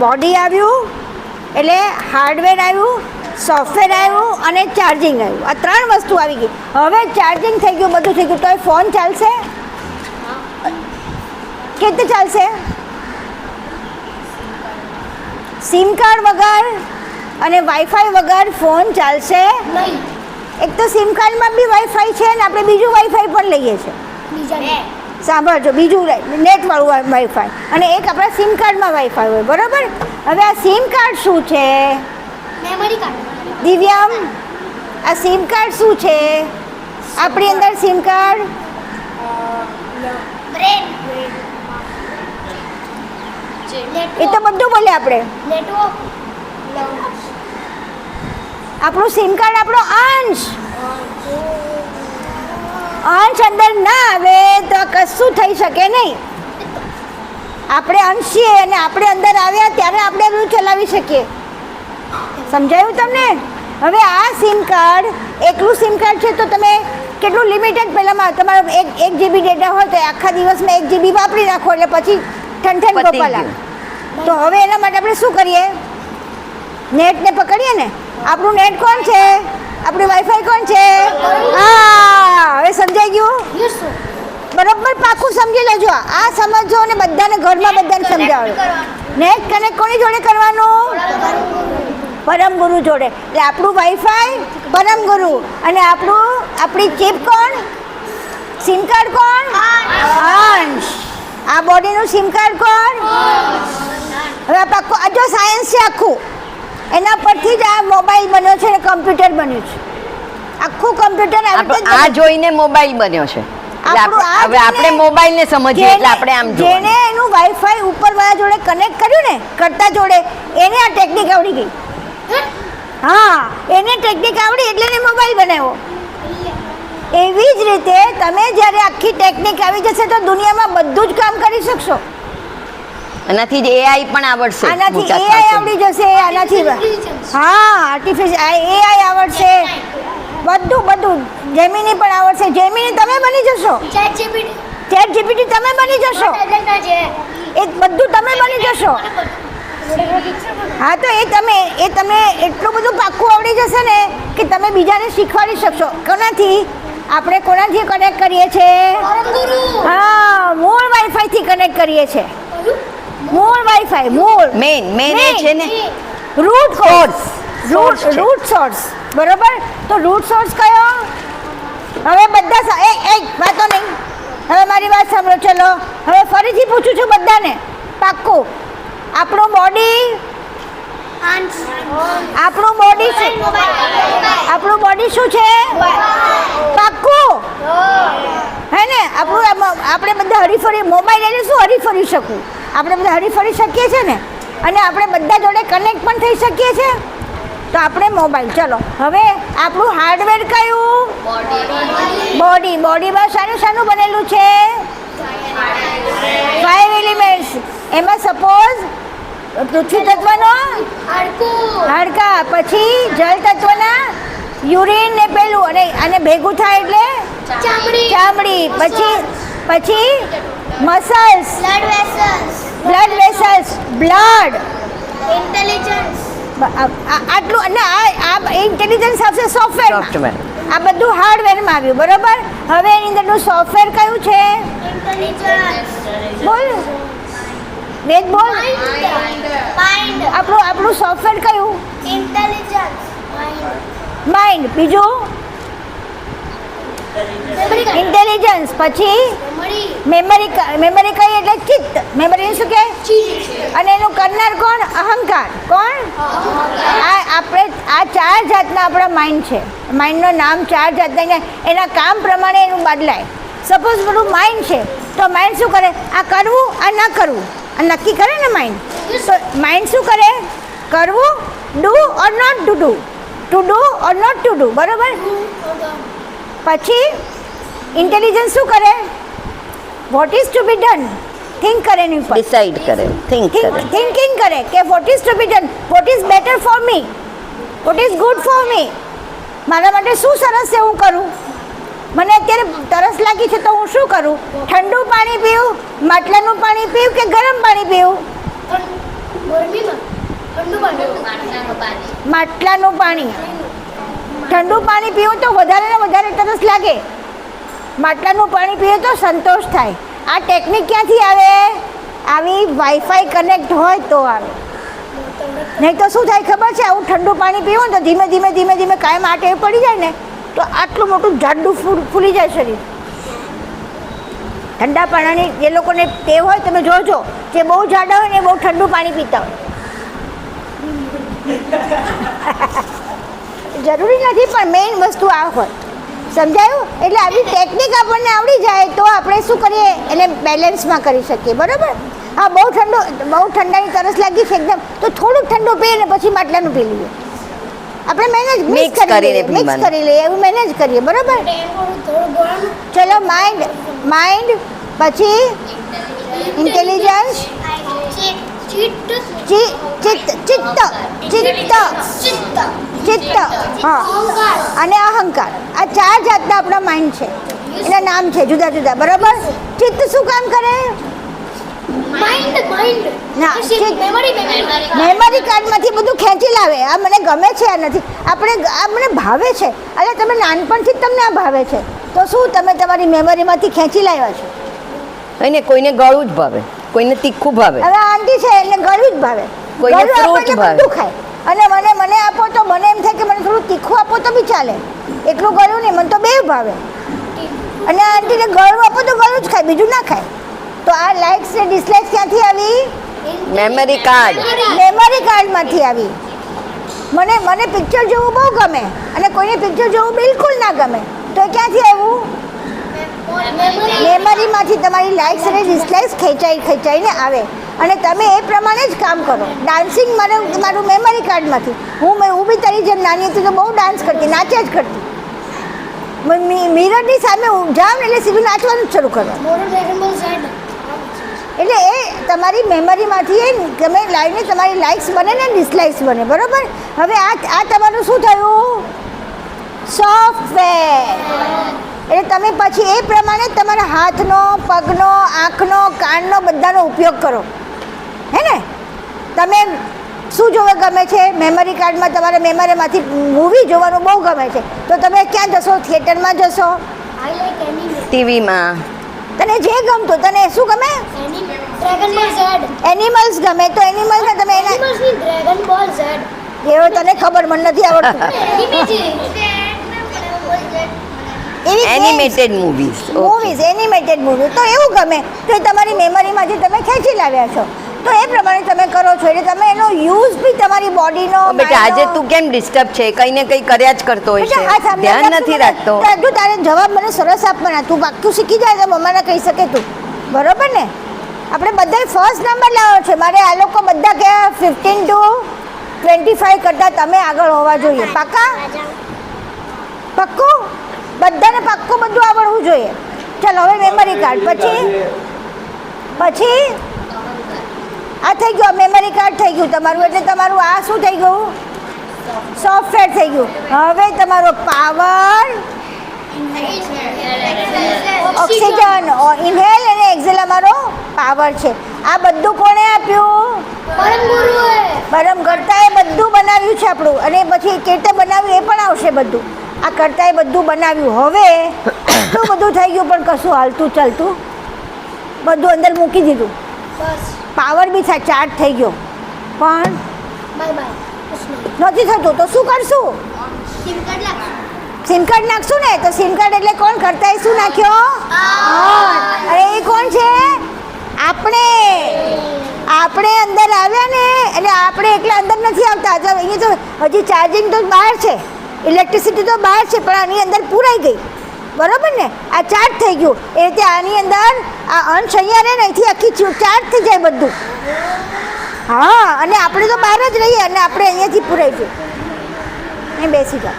બોડી આવ્યું, એટલે હાર્ડવેર આવ્યું, સોફ્ટવેર આવ્યું અને ચાર્જિંગ આવ્યું. આ ત્રણ વસ્તુ આવી ગઈ. હવે ચાર્જિંગ થઈ ગયું, બધું થઈ ગયું, તો એ ફોન ચાલશે? કેવી રીતે ચાલશે? સિમ કાર્ડ વગર અને વાઈફાઈ વગર ફોન ચાલશે નહીં. એક તો સિમ કાર્ડમાં બી વાઈફાઈ છે ને આપણે બીજું વાઈફાઈ પણ લઈએ છીએ. સાંભળજો, બીજું નેટવાળું વાઈફાઈ અને એક આપણા સિમ કાર્ડમાં વાઈફાઈ હોય, બરાબર? હવે આ સિમ કાર્ડ શું છે? Memory card. દિવ્યમ, આ સિમ કાર્ડ શું છે? આપણી અંદર સિમ કાર્ડ બ્રેન. એ તો બધું બોલે આપણે. નેટવર્ક. આપણું સિમ કાર્ડ આપણો અંશ અંદર ના આવે તો કશું થઈ શકે નહીં. આપણે અંશ છીએ અને આપણે અંદર આવ્યા ત્યારે આપણે બધું ચલાવી શકીએ. સમજાયું તમને? હવે આ સિમ કાર્ડ એકલું સિમ કાર્ડ છે તો તમે કેટલું લિમિટેડ, પહેલાંમાં તમારો 1 GB ડેટા હોય તો આખા દિવસમાં 1 GB વાપરી રાખો એટલે પછી ઠંઠન ગોપાલ આવે. તો હવે એના માટે આપણે શું કરીએ? નેટને પકડીએ ને. આપણું નેટ કોણ છે? આપણી વાઈફાઈ કોણ છે? હા, હવે સમજાઈ ગયું? બરાબર પાકું સમજી લેજો. આ સમજો અને બધાને ઘરમાં બધાને સમજાવો. નેટ કનેક્ટ કોની જોડે કરવાનું? પરમ ગુરુ જોડે. એટલે આપણું વાઈફાઈ પરમ ગુરુ અને આપણી ચિપ કોણ? સિમ કાર્ડ કોણ? અંશ. આ બોડીનું સિમ કાર્ડ કોણ? હવે આ પાકું આ જો સાયન્સ છે આખું, એના પરથી જ આ મોબાઈલ બન્યો છે અને કમ્પ્યુટર બન્યું છે. આખું કમ્પ્યુટર આ જોઈને મોબાઈલ બન્યો છે. હવે આપણે મોબાઈલને સમજીએ એટલે આપણે આમ જેને એનું વાઈફાઈ ઉપરવાળા જોડે કનેક્ટ કર્યું ને, કરતા જોડે, એને આ ટેકનિક આવડી ગઈ. હા, એને ટેકનિક આવડી એટલે એને મોબાઈલ બનાવ્યો. એવી જ રીતે તમે જ્યારે આખી ટેકનિક આવી જશે તો દુનિયામાં બધું જ કામ કરી શકશો. આનાથી જ એઆઈ પણ આવડશે. આનાથી એઆઈ આવડી જશે. આનાથી હા, આર્ટિફિશિયલ એઆઈ આવડશે. બધું જેમિની પણ આવડશે. જેમિની તમે બની જશો. ચેટ જીપીટી તમે બની જશો. એ બધું તમે બની જશો. હા, તો એ તમે એટલું બધું પાક્કું આવડી જશે ને કે તમે બીજાને શીખવાડી શકશો. કોનાથી? આપણે કોનાથી કનેક્ટ કરીએ છીએ? હા, મૂળ વાઈફાઈથી કનેક્ટ કરીએ છીએ. મૂળ વાઈફાઈ, મેન એ છે ને રૂટ સોર્સ. બરોબર? તો રૂટ સોર્સ કયો? હવે બધા વાતો નહીં. હવે મારી વાત સાંભળો. ચલો હવે ફરીથી પૂછું છું બધાને, પાક્કું. આપણું બોડી શું છે? પાક્કું હે ને? આપણે બધા હરીફરી મોબાઈલ એટલે શું હરીફરી શકું? આપણે બધા હરીફરી શકીએ છીએ ને, અને આપણે બધા જોડે કનેક્ટ પણ થઈ શકીએ છીએ. તો આપણે મોબાઈલ. ચલો હવે આપણું હાર્ડવેર કયું? બોડીમાં શાનું બનેલું છે? 5 એલિમેન્ટ્સ. એમાં સપોઝ પૃથ્વી તત્વનો હાડકા, પછી જળ તત્વના યુરિન ને પેલું, અને ભેગું થાય એટલે ચામડી, પછી muscles, blood vessels, blood vessels, blood, intelligence, આટલું અને આ ઇન્ટેલિજન્સ આવશે સોફ્ટવેરમાં. સોફ્ટવેર. આ બધું હાર્ડવેરમાં આવ્યું, બરોબર. હવે એની અંદરનું સોફ્ટવેર કયું છે? ઇન્ટેલિજન્સ, બોલ વેદ, બોલ. માઇન્ડ, આપણું સોફ્ટવેર કયું? Intelligence, mind. બીજું ઇન્ટેલિજન્સ. પછી મેમરી. મેમરી કઈ એટલે ચિત્ત. મેમરી શું કે? અને એનું કરનાર કોણ? અહંકાર. કોણ? આપણે આ 4 જાતના આપણા માઇન્ડ છે. માઇન્ડનું નામ 4 જાતના, એના કામ પ્રમાણે એનું બદલાય. સપોઝ બધું માઇન્ડ છે તો માઇન્ડ શું કરે? આ કરવું, આ ના કરવું, આ નક્કી કરે ને માઇન્ડ. તો માઇન્ડ શું કરે? કરવું, do or not to do, to do or not to do, બરાબર. પછી ઇન્ટેલિજન્સ શું કરે? What is to be done, think કરે એની ઉપર, ડિસાઈડ કરે, થિંક કરે. થિંકિંગ કરે કે what is to be done, what is better for me, what is good for me. મારા માટે શું સરસ છે હું કરું. મને અત્યારે તરસ લાગી છે તો હું શું કરું? ઠંડુ પાણી પીવું, માટલાનું પાણી પીવું કે ગરમ પાણી પીવું? માટલાનું પાણી. ઠંડુ પાણી પીવું તો વધારે ને વધારે તરસ લાગે, માટલાનું પાણી પીએ તો સંતોષ થાય. આ ટેકનિક ક્યાંથી આવે? આવી વાઈફાઈ કનેક્ટ હોય તો આવે. નહીં તો શું થાય ખબર છે? આવું ઠંડુ પાણી પીવું ને તો ધીમે ધીમે ધીમે ધીમે કાયમ આ ટેવ પડી જાય ને તો આટલું મોટું જાડું ફૂલી જાય શરીર. ઠંડા પાણીની જે લોકોને ટેવ હોય તમે જોજો, જે બહુ જાડા હોય ને એ બહુ ઠંડુ પાણી પીતા હોય. જરૂરી નથી પણ મેઇન વસ્તુ આ હોય. સમજાયું? એટલે આવી ટેકનિક આપણને આવડી જાય તો આપણે શું કરીએ? એને બેલેન્સમાં કરી શકીએ, બરાબર. હા, બહુ ઠંડાની તરસ લાગી છે એકદમ તો થોડુંક ઠંડુ પીએ ને પછી માટલાનું પી લઈએ. આપણે મિક્સ કરી લઈએ, એવું મેનેજ કરીએ, બરાબર. ચલો, માઇન્ડ, પછી ઇન્ટેલિજન્સ, ચિત્ત, હા, અને અહંકાર. આ 4 જાતના આપણા માઇન્ડ છે. એના નામ છે જુદા જુદા, બરાબર. ચિત્ત શું કામ કરે? મેમરી કાર્ડમાંથી બધું ખેંચી લાવે. આ મને ગમે છે, આ નથી, આ મને ભાવે છે. અરે તમે નાનપણથી જ તમને આ ભાવે છે તો શું તમે તમારી મેમરીમાંથી ખેંચી લાવ્યા છો? કોઈને ગળું જ ભાવે, કોઈને તીખું ભાવે. હવે આંટી છે એટલે ગળું જ ભાવે, કોઈને ફ્રૂટ ભાવે, બધું ખાય. અને મને આપો તો મને એમ થાય કે મને થોડું તીખું આપો તો બી ચાલે, એટલું ગળું નહીં. મને તો બે ભાવે. અને આંટીને ગળું આપો તો ગળું જ ખાય, બીજું ના ખાય. તો આ લાઇક્સ ને ડિસલાઇક્સ ક્યાંથી આવી? મેમરી કાર્ડમાંથી આવી. મને પિક્ચર જોવું બહુ ગમે અને કોઈને પિક્ચર જોવું બિલકુલ ના ગમે તો એ ક્યાંથી આવ્યું? મેમરીમાંથી તમારી લાઇક્સ અને ડિસલાઇક્સ ખેંચાઈને આવે અને તમે એ પ્રમાણે જ કામ કરો. ડાન્સિંગ મારું મેમરી કાર્ડમાંથી. હું બી તારી જેમ નાની હતી તો બહુ ડાન્સ કરતી, નાચ્યા જ કરતી. મિરરની સામે જાવ ને એટલે સીધું નાચવાનું જ શરૂ કરવાનું. એટલે એ તમારી મેમરીમાંથી તમે લાઈને તમારી લાઇક્સ બને ને ડિસલાઇક્સ બને, બરાબર. હવે આ તમારું શું થયું? સોફ્ટવેર. એટલે તમે પછી એ પ્રમાણે તમારા હાથનો, પગનો, આંખનો, કાનનો બધાનો ઉપયોગ કરો, હે ને. તમે શું જોવા ગમે છે? મેમરી કાર્ડમાં તમારે મેમરીમાંથી મૂવી જોવાનું બહુ ગમે છે તો તમે ક્યાં જશો? થિયેટરમાં જશો? ટીવીમાં. તને જે ગમતું, તને શું ગમે? એનિમલ્સ ગમે તો એનિમલ્સને તમે એવો તને ખબર, મને નથી આવડતું. એનિમેટેડ મૂવીઝ તો એવું ગમે તો એ તમારી મેમરીમાંથી તમે ખેંચી લાવ્યા છો તો એ પ્રમાણે તમે કરો છો. એટલે તમે એનો યુઝ બી તમારી બોડીનો. બેટા આજે તું કેમ ડિસ્ટર્બ છે? કઈ ને કઈ કર્યા જ કરતો હોય છે, ધ્યાન નથી રાખતો. જો તારે જવાબ મને સરસ આપવાના, તું પાક્કું શીખી જાય તો મમ્માને કહી શકે તું, બરોબર ને. આપણે બધાય ફર્સ્ટ નંબર લાવો છે. મારે આ લોકો બધા કે 15 to 25 કરતાં તમે આગળ હોવા જોઈએ. પાક્કું બધાને પાક્કું બધું આવડવું જોઈએ. ચાલો હવે મેમરી કાર્ડ પછી આ થઈ ગયું. મેમરી કાર્ડ થઈ ગયું તમારું. એટલે તમારું આ શું થઈ ગયું? સોફ્ટવેર થઈ ગયું. હવે તમારો પાવર, ઓક્સિજન, ઇન્હેલ અને એક્સેલ અમારો પાવર છે. આ બધું કોણે આપ્યું? પરમ ગુરુએ. પરમ કર્તાએ બધું બનાવ્યું છે આપણું. અને પછી કેતે બનાવ્યું એ પણ આવશે બધું. આ કર્તાએ બધું બનાવ્યું. હવે એટલું બધું થઈ ગયું પણ કશું હાલતું ચાલતું બધું અંદર મૂકી દીધું. બસ પાવર બી ચાર્જ થઈ ગયો પણ બાય બાય. નથી થતું તો શું કરશું? સિમ કાર્ડ લાગશું. સિમ કાર્ડ નાખશું ને તો સિમ કાર્ડ એટલે કોણ કર્તાએ શું નાખ્યો? ઓન. અરે એ કોણ છે? આપણે અંદર આવ્યા ને એટલે આપણે એકલા અંદર નથી આવતા. જો અહીંયા તો હજી ચાર્જિંગ તો બહાર છે, ઇલેક્ટ્રિસિટી તો બહાર છે પણ આની અંદર પૂરાઈ ગઈ. બરાબર ને? આ ચાર્જ થઈ ગયું એ રીતે આની અંદર આ અંશ અહીંયા રહે ને અહીંથી આખી ચાર્જ થઈ જાય બધું. હા, અને આપણે તો બહાર જ રહીએ અને આપણે અહીંયાથી પૂરાઈ ગયું. અહીં બેસી જાઓ.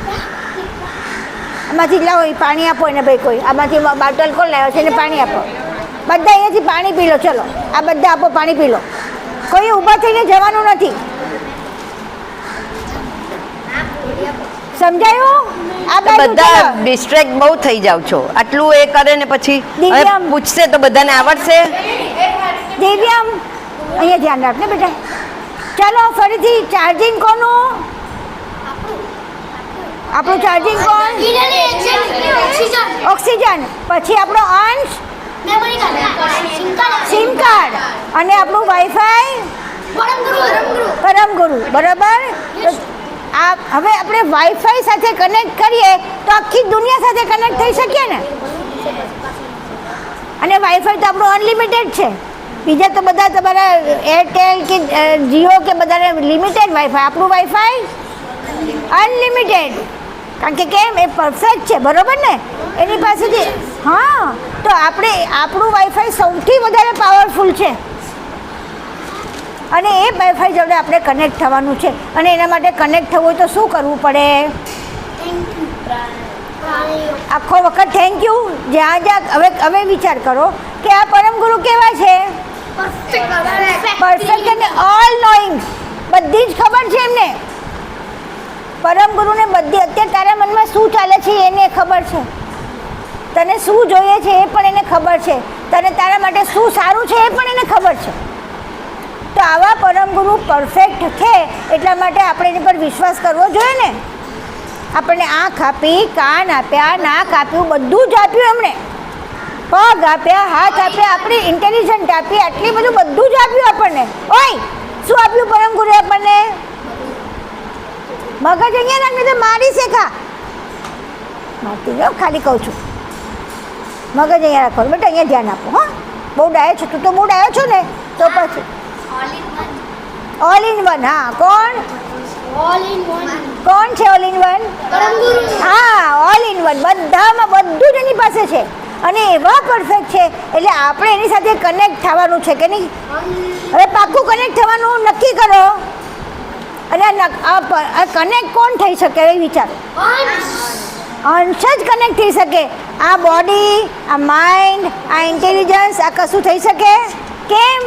આમાંથી લાવો એ પાણી આપો એને ભાઈ. કોઈ આમાંથી બોટલ કોણ લાવ્યો છે એને પાણી આપો. બધા અહીંયાથી પાણી પી લો. ચલો આ બધા આપો, પાણી પી લો. કોઈ ઊભા થઈને જવાનું નથી. સમજાયું? આ બાજુ બધા ચલો. ડિસ્ટ્રેક્ટ બહુ થઈ જાવ છો. આટલું એ કરે ને પછી દિવ્યામ. હવે પૂછશે તો બધાને આવડશે. દિવ્યામ અહીંયા ધ્યાન રાખ ને બેટા. ચાલો ફરીથી ચાર્જિંગ કોનું? આપણું ચાર્જિંગ કોણ? ઓક્સિજન. ઓક્સિજન. પછી આપણો અંશ મેમરી કાર્ડ. Sim card. અને આપણું વાઈફાઈ પરમ ગુરુ. પરમ ગુરુ. બરાબર? તો આ હવે આપણે વાઈફાઈ સાથે કનેક્ટ કરીએ તો આખી દુનિયા સાથે કનેક્ટ થઈ શકીએ ને. અને વાઈફાઈ તો આપણું અનલિમિટેડ છે. બીજા તો બધા તમારા એરટેલ કે જીઓ કે બધાને લિમિટેડ વાઈફાઈ. આપણું વાઈફાઈ અનલિમિટેડ. કારણ કે કેમ? એ પરફેક્ટ છે. બરાબર ને? એની પાસેથી હા, તો આપણું વાઈફાઈ સૌથી વધારે પાવરફુલ છે અને એ વાઈફાઈ જોડે આપણે કનેક્ટ થવાનું છે. અને એના માટે કનેક્ટ થવું હોય તો શું કરવું પડે? આખો વખત થેન્ક યુ. જ્યાં હવે વિચાર કરો કે આ પરમ ગુરુ કેવા છે? પરફેક્ટ અને ઓલ નોઈંગ. બધી જ ખબર છે એમને. પરમ ગુરુને બધી અત્યારે તારા મનમાં શું ચાલે છે એને ખબર છે. તને શું જોઈએ છે એ પણ એને ખબર છે. તને તારા માટે શું સારું છે એ પણ એને ખબર છે. તો આવા પરમ ગુરુ પરફેક્ટ છે એટલા માટે આપણે એની પર વિશ્વાસ કરવો જોઈએ ને. આપણને આંખ આપી, કાન આપ્યા, નાક આપ્યું, બધું જ આપ્યું એમણે. પગ આપ્યા, હાથ આપ્યા, આપણી ઇન્ટેલિજન્ટ આપી, આટલી બધું જ આપ્યું આપણને. ઓય શું આપ્યું પરમ ગુરુએ આપણને? મગજ અહીંયા રાખને તો મારી શેખા મારતી જાઓ. ખાલી કહું છું મગજ અહીંયા રાખો બેટા. અહીંયા ધ્યાન આપો. હા, બહુ ડાયો છો તું તો. બહુ ડાયો છો ને તો પછી ઓલ ઇન વન. હા, કોણ છે ઓલ ઇન વન? હા, ઓલ ઇન વન. બધામાં બધું જ એની પાસે છે અને એવા પરફેક્ટ છે એટલે આપણે એની સાથે કનેક્ટ થવાનું છે કે નહીં? હવે પાક્કું કનેક્ટ થવાનું નક્કી કરો. અને આ કનેક્ટ કોણ થઈ શકે એ વિચારો. અંશ જ કનેક્ટ થઈ શકે. આ બોડી, આ માઇન્ડ, આ ઇન્ટેલિજન્સ, આ કશું થઈ શકે? કેમ?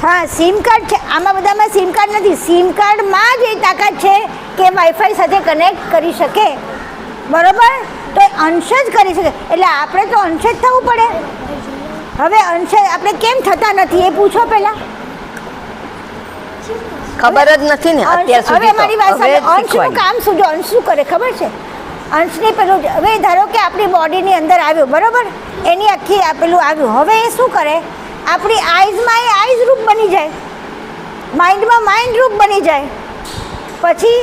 હા, સિમ કાર્ડ છે આમાં. બધામાં સિમ કાર્ડ નથી. સિમ કાર્ડમાં જ એ તાકાત છે કે વાઈફાઈ સાથે કનેક્ટ કરી શકે. બરાબર? તો અંશ જ કરી શકે. એટલે આપણે તો અંશ જ થવું પડે. હવે અંશ આપણે કેમ થતા નથી એ પૂછો પહેલા. ખબર જ નથી ને અત્યાર સુધી. હવે મારી વાત સાંભળો. અંશનું કામ શું? જો અંશ શું કરે ખબર છે? અંશની પેલું હવે ધારો કે આપણી બોડીની અંદર આવ્યું. બરાબર? એની આખી પેલું આવ્યું. હવે એ શું કરે? આપણી આઈઝમાં એ આઈઝ રૂપ બની જાય, માઇન્ડમાં માઇન્ડ રૂપ બની જાય. પછી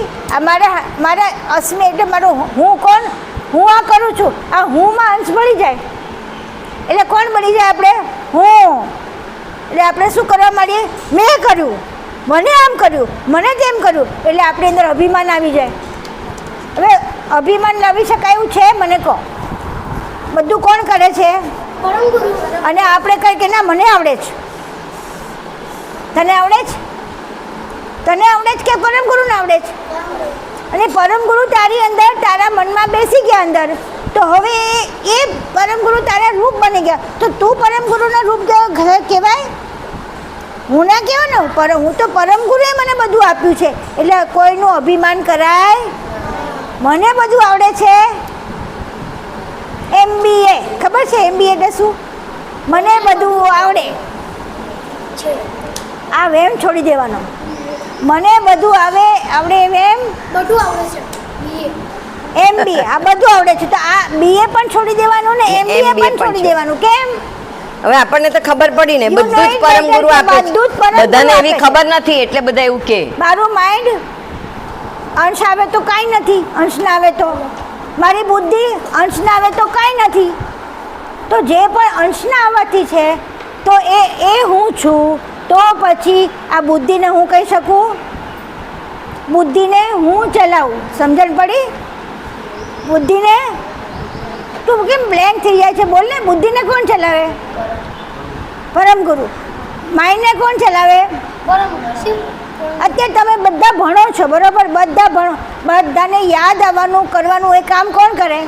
મારા અસ્મિ એટલે મારું હું કોણ? હું આ કરું છું. આ હુંમાં અંશ ભળી જાય એટલે કોણ બની જાય આપણે? હું. એટલે આપણે શું કરવા માંડીએ? મેં કર્યું, મને આમ કર્યું, મને તેમ કર્યું. એટલે આપણી અંદર અભિમાન આવી જાય. હવે અભિમાન લાવી શકાય એવું છે? મને કહો. બધું કોણ કરે છે? અને આપણે કહીએ કે ના મને આવડે છે. તને આવડે છે? તને આવડે છે કે પરમ ગુરુને આવડે છે? અને પરમ ગુરુ તારી અંદર, તારા મનમાં બેસી ગયા અંદર. તો હવે એ પરમ ગુરુ તારા રૂપ બની ગયા. તો તું પરમ ગુરુના રૂપ કહેવાય? હું ના કહેવાય ને. હું તો પરમ ગુરુએ મને બધું આપ્યું છે એટલે કોઈનું અભિમાન કરાય? મને બધું આવડે છે એમ ખબર છે MBA એટલે શું? મને બધું આવડે. આ વેમ છોડી દેવાનો. મને બધું આવડે એમ બધું આવડે છે બીએ MBA આ બધું આવડે છે, તો આ BA પણ છોડી દેવાનું ને MBA MBA પણ છોડી દેવાનું. કેમ? હવે આપણને તો ખબર પડી ને, You બધું know જ it પરમ ગુરુ better, આપે છે. બધું જ પરમ ગુરુ બધાને એવી આપે છે. ખબર નથી એટલે બધા એવું કે મારું માઇન્ડ અંશ આવે તો કાંઈ નથી, અંશ ના આવે તો મારી બુદ્ધિ અંશ ના આવે તો કાંઈ નથી. તો જે પણ અંશના આવવાથી છે તો એ હું છું, તો પછી આ બુદ્ધિને હું કહી શકું, બુદ્ધિને હું ચલાવું. સમજણ પડી? બુદ્ધિને તું કેમ બ્લેન્ક થઈ જાય છે? બોલ ને, બુદ્ધિને કોણ ચલાવે? પરમ ગુરુ. માઇન્ડને કોણ ચલાવે? અત્યારે તમે બધા ભણો છો, બરોબર? બધા ભણો, બધાને યાદ આવવાનું કરવાનું એ કામ કોણ કરે?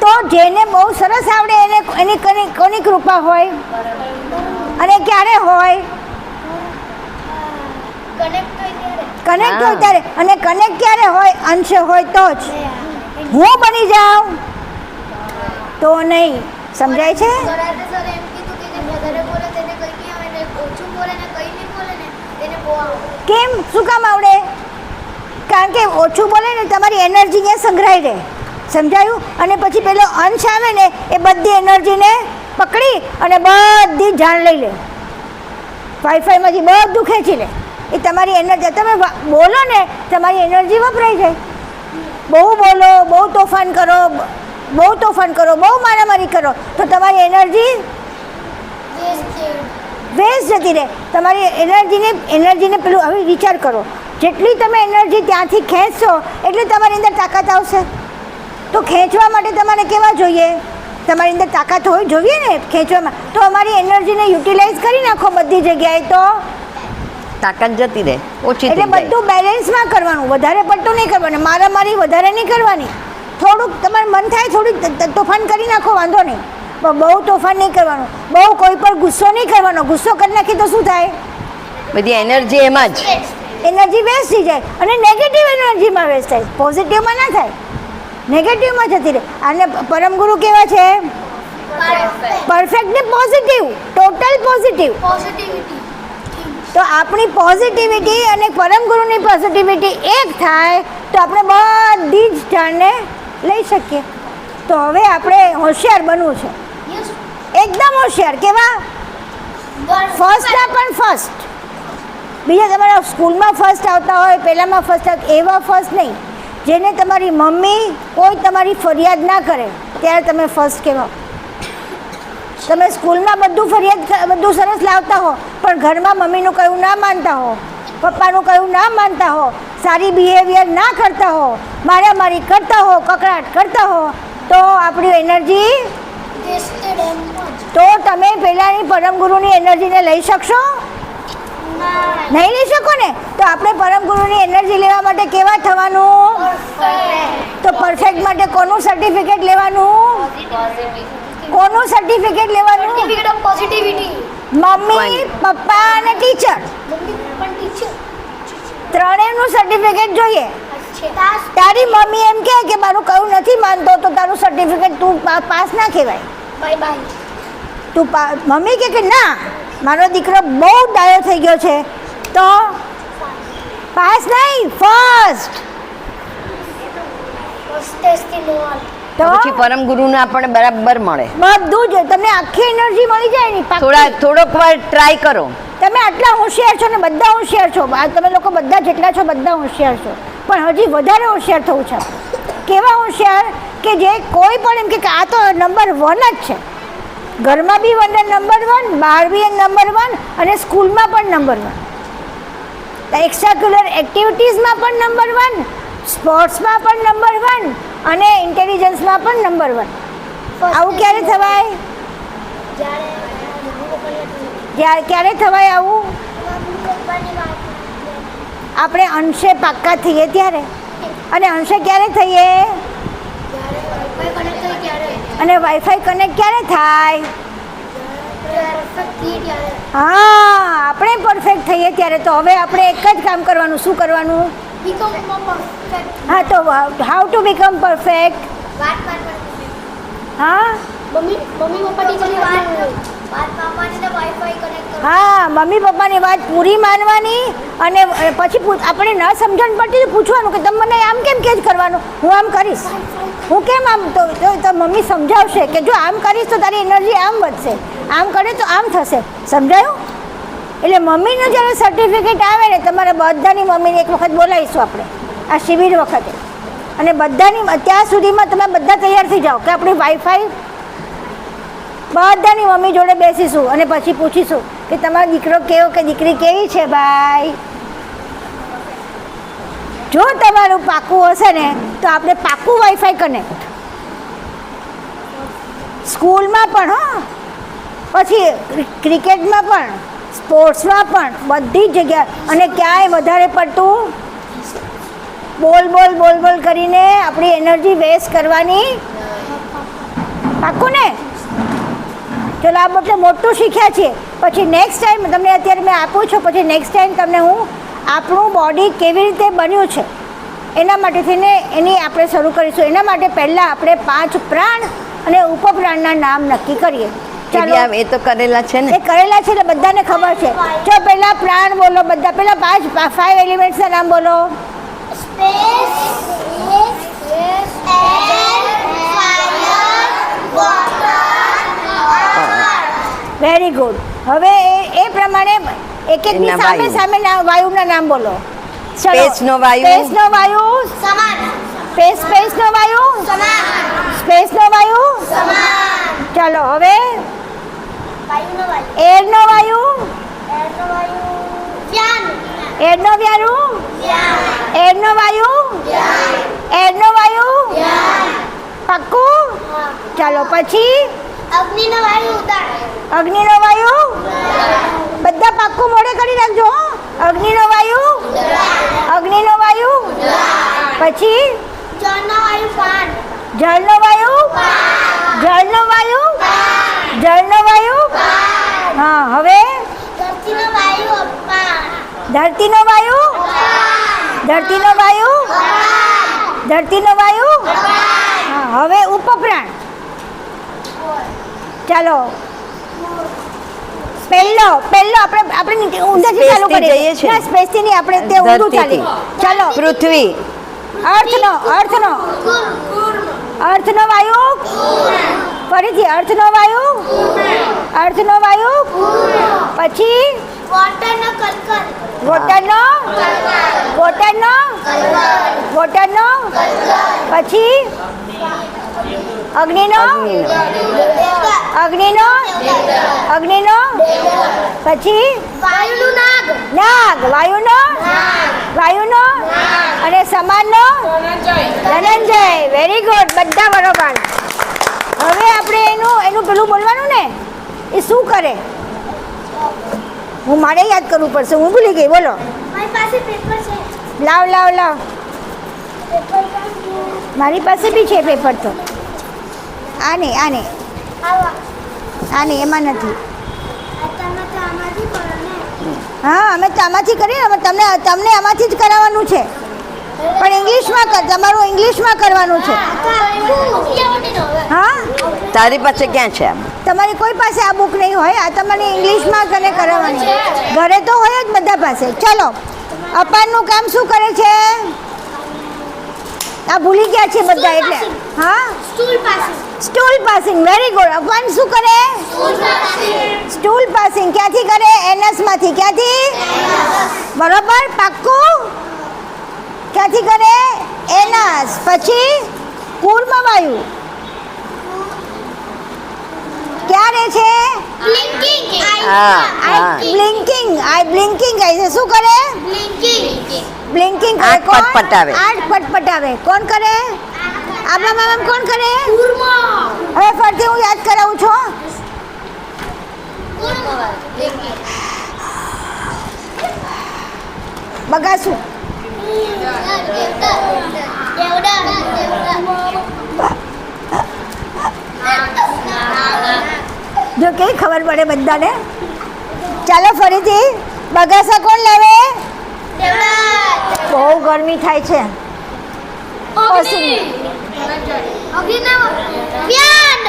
તો જેને બહુ સરસ આવડે એની કોની કૃપા હોય? અને ક્યારે હોય? કનેક્ટ હોય ત્યારે. અને કનેક્ટ ક્યારે હોય? અંશ હોય તો જ. હું બની જાઉં તો નહીં. સમજાય છે? કેમ? શું કામ આવડે? કારણ કે ઓછું બોલે ને તમારી એનર્જી ત્યાં સંગ્રહાઈ રહે. સમજાયું? અને પછી પેલો અંશ આવે ને એ બધી એનર્જીને પકડી અને બધી જાણ લઈ લે, વાઈફાઈમાંથી બધું ખેંચી લે. એ તમારી એનર્જી, તમે બોલો ને તમારી એનર્જી વપરાઈ જાય. બહુ બોલો, બહુ તોફાન કરો, બહુ મારામારી કરો તો તમારી એનર્જી વેસ્ટ જતી રહે. તમારી એનર્જીને પેલું હવે વિચાર કરો, જેટલી તમે એનર્જી ત્યાંથી ખેંચશો એટલે તમારી અંદર તાકાત આવશે. તો ખેંચવા માટે તમારે કેવા જોઈએ? તમારી અંદર તાકાત હોવી જોઈએ ને ખેંચવામાં. તો અમારી એનર્જીને યુટિલાઇઝ કરી નાખો બધી જગ્યાએ, તો તાકાત જતી રહે, ઓછી એટલે થઈ જાય. બધું બેલેન્સમાં કરવાનું, વધારે પડતું નહીં કરવાનું, મારામારી વધારે નહીં કરવાની. થોડુંક તમારું મન થાય થોડુંક તોફાન કરી નાખો, વાંધો નહીં, બહુ તોફાન નહીં કરવાનું. બહુ કોઈ પર ગુસ્સો નહીં કરવાનો. ગુસ્સો કરી નાખીએ તો શું થાય? બધી એનર્જી એમાં જ એનર્જી વેસ્ટ થઈ જાય અને નેગેટિવ એનર્જીમાં વેસ્ટ થાય, પોઝિટિવમાં ના થાય, નેગેટિવમાં જતી રહે. અને પરમ ગુરુ કેવા છે? પરફેક્ટ ને પોઝિટિવ, ટોટલ પોઝિટિવ. તો આપણી પોઝિટિવિટી અને પરમ ગુરુની પોઝિટિવિટી એક થાય તો આપણે બધી જ જાણને લઈ શકીએ. તો હવે આપણે હોશિયાર બનવું છે, એકદમ હોશિયાર. કેવા? ફર્સ્ટના પણ ફર્સ્ટ. બીજા તમારા સ્કૂલમાં ફર્સ્ટ આવતા હોય, પહેલાંમાં ફર્સ્ટ આવતા, એવા ફર્સ્ટ નહીં. જેને તમારી મમ્મી કોઈ તમારી ફરિયાદ ના કરે ત્યારે તમે ફર્સ્ટ કહેવાઓ. તમે સ્કૂલમાં બધું સરસ લાવતા હો પણ ઘરમાં મમ્મીનું કહ્યું ના માનતા હો, પપ્પાનું કહ્યું ના માનતા હો, સારી બિહેવિયર ના કરતા હો, મારામારી કરતા હો, કકડાટ કરતા હો, તો આપણી એનર્જી, તો તમે પહેલાંની પરમ ગુરુની એનર્જીને લઈ શકશો? નહીં લઈ શકો ને. તો આપણે પરમ ગુરુની એનર્જી લેવા માટે કેવા થવાનું? તો પરફેક્ટ માટે કોનું સર્ટિફિકેટ લેવાનું? કોનું સર્ટિફિકેટ લેવાનું? મમ્મી, પપ્પા અને ટીચર ત્રણેયનું સર્ટિફિકેટ જોઈએ. તારી મમ્મી એમ કહે કે મારું કહું નથી માનતો તો તારું સર્ટિફિકેટ તું પાસ ના કહેવાય. તું મમ્મી કે ના મારો દીકરો બહુ ડાયો થઈ ગયો છે તો પાસ નહીં, ફર્સ્ટ. તો પછી પરમ ગુરુને આપણને બરાબર મળે. બધું જ તમને આખી એનર્જી મળી જાય ને. થોડોક વાર ટ્રાય કરો. તમે આટલા હોશિયાર છો ને, બધા હોશિયાર છો, તમે લોકો બધા જેટલા છો બધા હોશિયાર છો, પણ હજી વધારે હોશિયાર થવું છે. કેવા હોશિયાર? કે જે કોઈ પણ એમ કે આ તો નંબર 1 જ છે, ઘરમાં બી નંબર 1, બહાર બી નંબર 1 અને સ્કૂલમાં પણ નંબર 1, એક્સ્ટ્રાક્યુલર એક્ટિવિટીઝમાં પણ નંબર 1, સ્પોર્ટ્સમાં પણ નંબર 1 અને ઇન્ટેલિજન્સમાં પણ નંબર 1. આવું ક્યારે થવાય? ક્યારે થવાય આવું? આપણે અંશે પાક્કા થઈએ ત્યારે. અને અંશે ક્યારે થઈએ? અને વાઈફાઈ કનેક્ટ ક્યારે થાય? હા, આપણે પરફેક્ટ થઈએ ત્યારે. તો હવે આપણે એક જ કામ કરવાનું. શું કરવાનું? હા, તો હાઉ ટુ બીકમ પરફેક્ટ? હા મમ્મી પપ્પા ટીચરની વાત પાપાની ને વાઈફાઈ કનેક્ટ કરો. હા મમ્મી પપ્પાની વાત પૂરી માનવાની અને પછી આપણે ન સમજણ પડતી તો પૂછવાનું કે તમે મને આમ કેમ કે જ કરવાનું, હું આમ કરીશ, હું કેમ આમ, તો મમ્મી સમજાવશે કે જો આમ કરીશ તો તારી એનર્જી આમ વધશે, આમ કરે તો આમ થશે. સમજાયું? એટલે મમ્મીનું જ્યારે સર્ટિફિકેટ આવે ને તમારા બધાની મમ્મીને એક વખત બોલાવીશું આપણે આ શિબિર વખતે, અને બધાની ત્યાં સુધીમાં તમે બધા તૈયાર થઈ જાઓ કે આપણી વાઈફાઈ બધાની મમ્મી જોડે બેસીશું અને પછી પૂછીશું કે તમારો દીકરો કેવો કે દીકરી કેવી છે ભાઈ. જો તમારું પાકું હશે ને તો આપણે પાકું વાઈફાઈ કનેક્ટ સ્કૂલમાં પણ, હો પછી ક્રિકેટમાં પણ, સ્પોર્ટ્સમાં પણ, બધી જ જગ્યાએ. અને ક્યાંય વધારે પડતું બોલ કરીને આપણી એનર્જી વેસ્ટ કરવાની. પાકું ને? ચલો આ એટલે મોટું શીખ્યા છીએ. પછી નેક્સ્ટ ટાઈમ તમને અત્યારે મેં આપું છું, પછી નેક્સ્ટ ટાઈમ તમને હું આપણું બોડી કેવી રીતે બન્યું છે એના માટે થઈને એની આપણે શરૂ કરીશું. એના માટે પહેલાં આપણે 5 પ્રાણ અને ઉપપ્રાણના નામ નક્કી કરીએ. ચાલો એ તો કરેલા છે ને, એ કરેલા છે એટલે બધાને ખબર છે. જો પહેલાં પ્રાણ બોલો બધા, પહેલાં 5 એલિમેન્ટ્સના નામ બોલો. Space, air, fire, water. Very good. હવે એ પ્રમાણે એક એકની સામે વાયુના નામ બોલો. સ્પેસનો વાયુ, સ્પેસનો વાયુ, સમાન. સ્પેસનો વાયુ, સમાન. સ્પેસનો વાયુ, સમાન. ચાલો હવે વાયુનો વાયુ. એરનો વાયુ, એરનો વાયુ. જ્ઞાન. એરનો વાયુ, જ્ઞાન. એરનો વાયુ, જ્ઞાન. એરનો વાયુ. જ્ઞાન. પાક્કું? હા. ચાલો પછી અગ્નિનો વાયુ ઉદાન. અગ્નિનો વાયુ. બધા પાક્કું મોડે કરી રાખજો. હો. અગ્નિનો વાયુ, અગ્નિનો વાયુ. પછી જળનો વાયુ પાન. જળનો વાયુ, જળનો વાયુ, જળનો વાયુ. હા હવે ધરતીનો વાયુ અપાન. ધરતીનો વાયુ, ધરતીનો વાયુ, ધરતીનો વાયુ. હા હવે ઉપપ્રાણ. ચાલો પહેલો આપણે ઊંધાથી ચાલુ સ્પેસથી કરીએ જઈએ છીએ. ના સ્પેસથી નહીં, આપણે તે ઊંધું ચાલે. ચાલો પૃથ્વી, અર્થનો વાયુ, ફરીથી અર્થનો વાયુ, અર્થનો વાયુ. પછી વોટરનો કલકલ. વોટરનો, વોટરનો, વોટરનો. પછી અગ્નિનો, અગ્નિનો, અગ્નિનો. પછી વાયુનું નાગ. નાગ, વાયુનો, વાયુનો. અને સમાનનો ધનંજય. વેરી ગુડ, બધા બરોબર. હવે આપણે એનું પેલું બોલવાનું ને, એ શું કરે મારે યાદ કરવું પડશે, હું ભૂલી ગઈ. બોલો. મારી પાસે પેપર છે. લાવ. પેપર કામ. મારી પાસે બી છે પેપર. તો આને એમાં નથી. તમે તો આમાંથી કરો ને. હા અમે તો આમાંથી કરીએ. અમે તમને આમાંથી જ કરાવવાનું છે, પણ ઇંગ્લિશમાં તમારું ઇંગ્લિશમાં કરવાનું છે. હા તારી પાસે ક્યાં છે આમ? તમારી કોઈ પાસે આ બુક નહીં હોય, આ તમારે ઇંગ્લિશમાં કને કરાવવાની. ઘરે તો હોય જ બધા પાસે. ચાલો અપાનનું કામ શું કરે છે? આ ભૂલી ગયા છે બધા એટલે. હા stool passing. Stool passing. Very good. અપાન શું કરે? Stool passing. સ્ટૂલ પાસિંગ ક્યાંથી કરે? એનસમાંથી. ક્યાંથી? બરોબર, પાક્કું. ક્યાંથી કરે? એનસ. પછી કુર્મ વાયુ ક્યાં રહે છે? બ્લિંકિંગ. બ્લિંકિંગ. બ્લિંકિંગ કહે છે. શું કરે? બ્લિંકિંગ. બ્લિંકિંગ કરે. આંખ પટપટાવે. આંખ પટપટાવે. કોણ કરે? આમ કોણ કરે? કુર્મો. હવે ફરીથી હું યાદ કરાવું છું. કુર્મો. બ્લિંકિંગ. બગાસું. જો કેવી ખબર પડે બધાને. ચાલો ફરીથી બગાસા કોણ લાવે? બહુ ગરમી થાય છે. અગ્નિ. વ્યાન.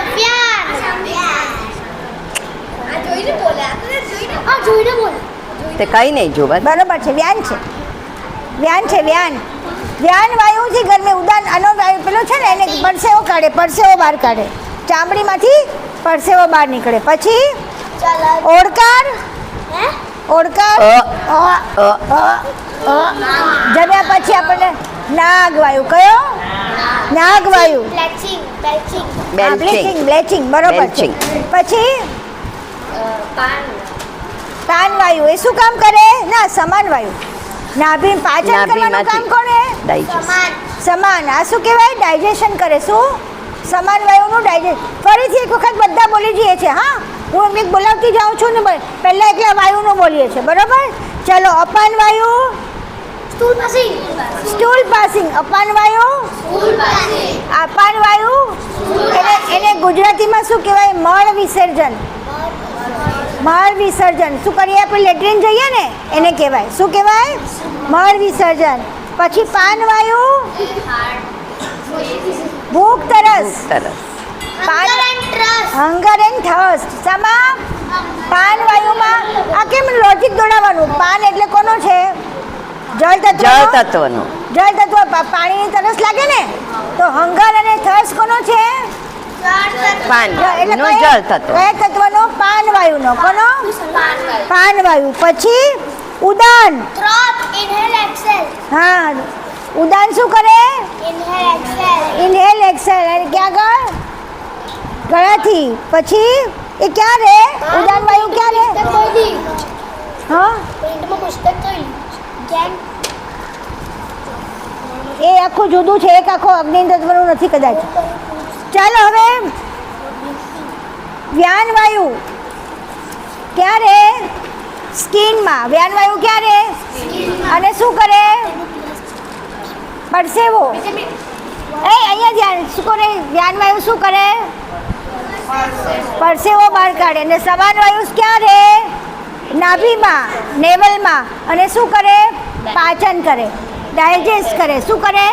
જોઈને બોલ. તે કંઈ નહીં જો બસ. બરોબર છે વ્યાન છે વ્યાન છે વ્યાન વ્યાન વાયુથી ગરમી ઉદાન આનો વાયુ પેલો છે ને એને પરસેવો કાઢે પરસેવો બહાર કાઢે ચામડીમાંથી પરસેવો બહાર નીકળે પછી ચાલ ઓડકાર હે ઓડકાર જમ્યા પછી આપણને નાગ વાયુ કયો નાગ વાયુ બ્લેચિંગ બેલ્ચિંગ બેલ્ચિંગ. બ્લેચિંગ બરોબર છે Belching. પછી પાન પાન વાયુ એ શું કામ કરે ના સમાન વાયુ નાભી પાચન કરવાનું કામ કોને ડાયજેસ્ટ. સમાન સમાન આ શું કહેવાય ડાયજેશન કરે શું સમાન વાયુનું ડાયજેશન ફરીથી એક વખત બધા બોલી જઈએ છીએ હા હું એમને બોલાવતી જાઉં છું ને પહેલાં એકલા વાયુનું બોલીએ છીએ બરાબર ચલો અપાન વાયુ સ્ટૂલ પાસિંગ સ્ટૂલ પાસિંગ અપાન વાયુ સ્ટૂલ પાસિંગ અપાન વાયુ એને ગુજરાતીમાં શું કહેવાય મળ વિસર્જન મળ વિસર્જન શું કરીએ આપણે લેટ્રિન જઈએ ને એને કહેવાય શું કહેવાય મળ વિસર્જન પછી પાન વાયુ ભૂખ તરસ સરસ. હંગર એન્ડ થર્સ્ટ સમા પાન વાયુમાં આ કેમ લોજિક દોડાવવાનું પાન એટલે કોનો છે જળ તત્વ જળ તત્વનું. જળ તત્વ પાણીની તરસ લાગે ને તો હંગર અને થર્સ્ટ કોનો છે પાન એટલે નું જળ તત્વ. કયા તત્વનો પાન વાયુનો કોનો પાન વાયુ પછી ઉદાન થ્રોટ ઇનહેલ એક્સેલ હા ઉદાન શું કરે ઇનહેલ એક્સેલ ઇનહેલ એક્સેલ અને ક્યાં આગળ ગળાથી પછી એ ક્યાં રે ઉદાન વાયુ ક્યાં રે કોઈ હા પ્રિન્ટમાં પુસ્તક જોઈ જેમ એ આખું જુદું છે એક આખો અગ્નિ તત્વનું નથી કદાચ ચાલો હવે વ્યાન વાયુ ક્યાં રે સ્કિનમાં વ્યાન વાયુ ક્યાં રે અને શું કરે પરસેવો અહીંયા ધ્યાન શું કરે વ્યાન વાયુ શું કરે પરસેવો બહાર કાઢે અને સમાન વાયુ ક્યાં રે નાભીમાં નેવલમાં અને શું કરે પાચન કરે ડાયજેસ્ટ કરે શું કરે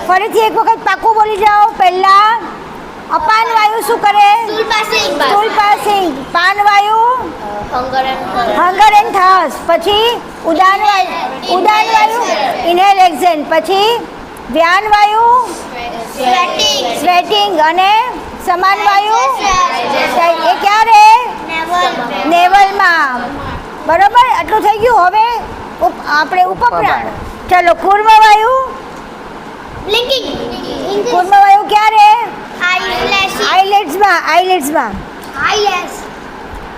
ફરીથી એક વખત પાકું બોલી જાઓ પહેલા અપાન વાયુ શું કરે સ્ટૂલ પાસિંગ સ્ટૂલ પાસિંગ પાન વાયુ હંગર એન્ડ થર્સ્ટ પછી ઉદાન વાયુ ઇનહેલ એક્સેલ પછી વ્યાન વાયુ સ્વેટિંગ અને સમાન વાયુ એ ક્યાં રે નેવલમાં બરોબર આટલું થઈ ગયું હવે આપણે ઉપપ્રાણ ચલો કુર્મ વાયુ બ્લિંકિંગ કુર્મ વાયુ ક્યાં રે આઈલેશ આઈલેટ્સમાં આઈલેશ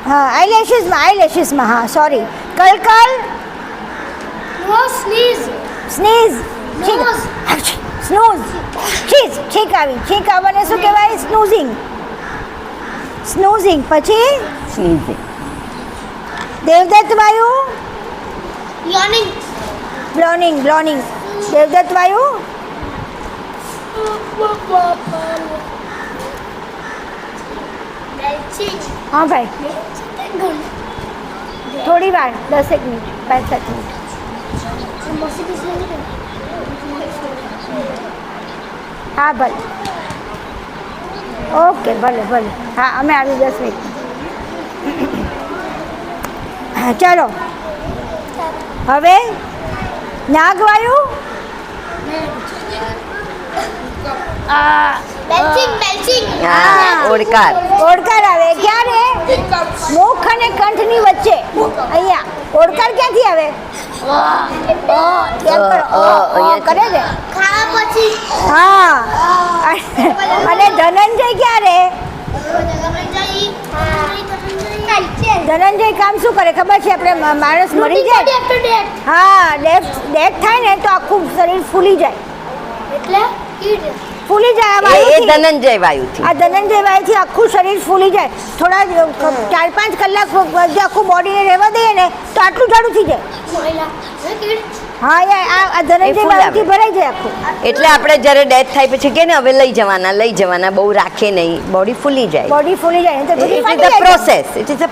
હા આઈલેશીસમાં હા સોરી કલકલ નો સ્નીઝ સ્નીઝ Nose. સ્નૂઝ છીક આવવાને શું કહેવાય સ્નૂઝિંગ પછી સ્નીઝિંગ. દેવદત્ત વાયુ yawning બ્લોનિંગ દેવદત્ત વાયુ belching હા ભાઈ થોડી વાર 10 મિનિટ 5-7 મિનિટ હા ભલે ઓકે ભલે હા અમે આવી 10 મિનિટ ચાલો હવે નાગવાયુ belching હા ઓડકાર. ઓડકાર આવે ક્યારે મુખ અને કંઠની વચ્ચે અહીંયા ઓડકાર ક્યાંથી આવે એમ કરો. કરે છે ખાવા પછી હા અને ધનંજય ક્યારે ધનંજય કામ શું કરે ખબર છે આપણે માણસ મરી જાય હા ડેથ થાય ને તો આખું શરીર ફૂલી જાય એટલે ફૂલી જાય આ એ વાયુથી. ધનંજય વાયુથી. આ ધનંજય વાયુથી આખું શરીર ફૂલી જાય થોડા 4-5 કલાક જો આખું બોડીને રહેવા દઈએ ને તો આટલું જાડું થઈ જાય હા યાર આ ધનંજય ફૂલાવે. વાયુથી ભરાઈ જાય આખું એટલે આપણે જ્યારે ડેથ થાય પછી કે ને હવે લઈ જવાના બહુ રાખે નહીં બોડી ફૂલી જાય. બોડી ફૂલી જાય નહીં તો બધી ઇટ ફાટી ઇઝ અ જાય.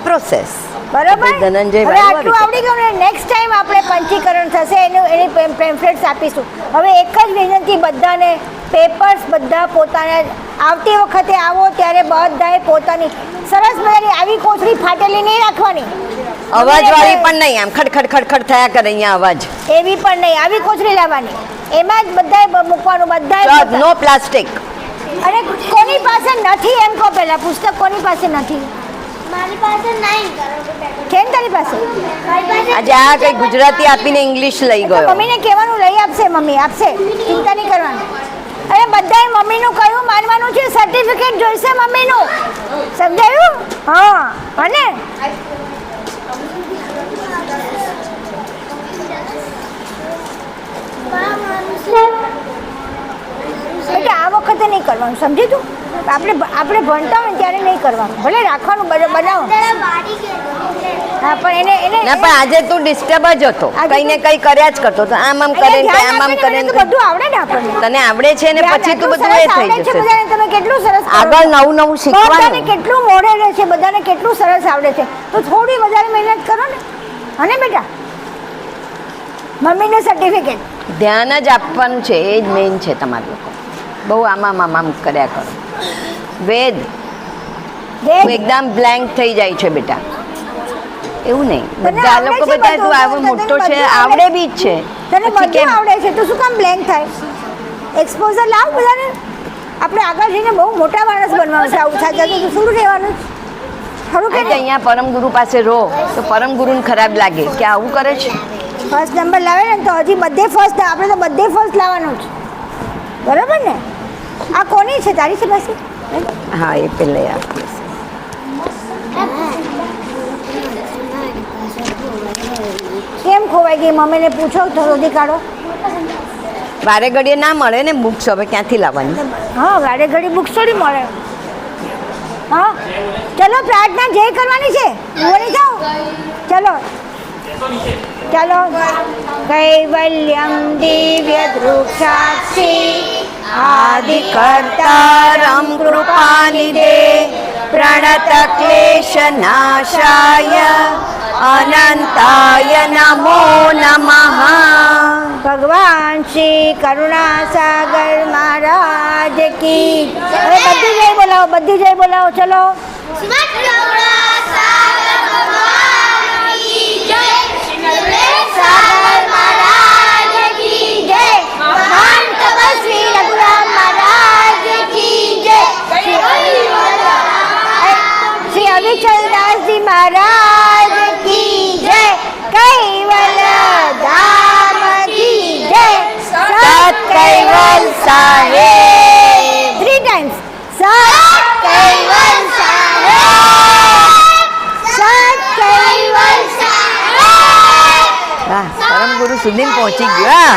પ્રોસેસ. બરાબર એટલે ધનંજય હવે વાયુ આટલું આવડી ગયું ને નેક્સ્ટ ટાઈમ આપણે પંચીકરણ થશે એની પેમ્ફલેટ્સ આપીશું હવે એક જ વિનંતી બધાને પેપર્સ બધા પોતાના આવતી વખતે આવો ત્યારે બધાએ પોતાની સરસ મજાની આવી કોથળી ફાટેલી નહીં રાખવાની અવાજવાળી પણ નહીં, આમ ખડખડ ખડખડ થયા કરે અહીંયા અવાજ. એવી પણ નહીં, આવી કોથળી લાવવાની, એમાં જ બધાય મૂકવાનું, બધાય નો પ્લાસ્ટિક. અને કોની પાસે નથી એમ કહો પહેલા, પુસ્તક કોની પાસે નથી? મારી પાસે નહીં. છે ને તારી પાસે? મારી પાસે આજે આ કઈ ગુજરાતી આપીને ઇંગ્લિશ લઈ તો ગયો. મમ્મીને કહેવાનું લઈ આપશે, મમ્મી આપશે, ચિંતા નહીં કરવાની. અરે બધાય મમ્મીનું કયું માનવાનું છે? સર્ટિફિકેટ જોઈશે મમ્મીનું, સમજાયું? હા, અને બેટા આ વખતે નહીં કરવાનું, સમજી તું? આપણે ભણતા હોય ને ત્યારે નહીં કરવાનું, ભલે રાખવાનું બનાવો. હા પણ એને ના પણ આજે તું ડિસ્ટર્બ જ હતો, કઈ ને કઈ કર્યા જ કરતો હતો, આમ કરે ને આમ કરે ને. બધું આવડે ને આપણને. તને આવડે છે ને પછી તું બધું એ થઈ જશે. તમે કેટલું સરસ આગળ નવું નવું બધાને શીખવાનું. કેટલું મોડે રહે છે, બધાને કેટલું સરસ આવડે છે, તો થોડી વધારે મહેનત કરો ને. અને બેટા મમ્મીનું સર્ટિફિકેટ ધ્યાન જ આપવાનું છે, એ જ મેઇન છે તમારા લોકો. બહુ આમ કર્યા કરો. વેદ તું એકદમ બ્લેન્ક થઈ જાય છે બેટા, એવું નહીં. બધા લોકો બધા તું આવો મોટો છે, આવડે બી જ છે, તને પછી બધું કેમ? આવડે છે, તો શું કામ બ્લેન્ક થાય? એક્સપોઝર લાવ બધાને. આપણે આગળ જઈને બહુ મોટા માણસ બનવાનું છે, આવું થાય તો શું રહેવાનું? ખરું કે આજે અહીંયા પરમ ગુરુ પાસે રહો તો પરમ ગુરુને ખરાબ લાગે કે આવું કરે છે. ફર્સ્ટ નંબર લાવે ને તો હજી બધે ફર્સ્ટ, આપણે તો બધે ફર્સ્ટ લાવવાનું છે, બરાબર ને? આ કોની છે? તારી છે પાસે? હા એ પેલે આપીશ. કેમ ખોવાઈ ગઈ? મમ્મીને પૂછો તો શોધી કાઢો. વારે ઘડીએ ના મળે ને બુક્સ, હવે ક્યાંથી લાવવાની? હા, વારે ઘડી બુક્સ થોડી મળે. હા ચલો પ્રાર્થના જય કરવાની છે, બોલી જાઓ. ચલો ચલો. કૈવલ્યમ દિવ્ય દૃક્ષાક્ષી આદિ કર્તારમ કૃપાનિધે પ્રણત ક્લેશ નાશાય અનંતાય નમો નમઃ. ભગવાન શ્રી કરુણા સાગર મહારાજ કી. હવે બધી જય બોલાવો, બધી જય બોલાવો. ચલો. સાગર મહારાજ કી જય. મહાન તપસ્વી રઘુરામ મહારાજ કી જય. શ્રી અવિચલદાસજી મહારાજ કી જય. કૈવલ ધામ કી જય. સત કૈવલ સાહેબ. 3 times. સત કૈવલ સાહેબ. સત કૈવલ સાહેબ. વાહ, પરમ ગુરુ સુધી પહોંચી ગયો.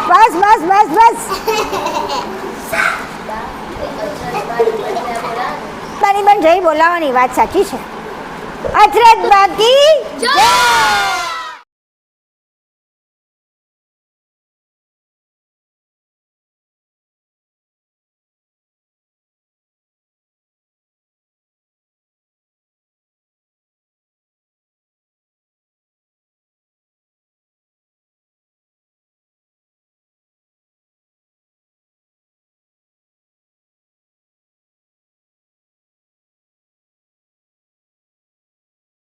બસ બસ બસ બસ. તારી પણ જય બોલાવાની વાત સાચી છે. અચરજ બાકી જય.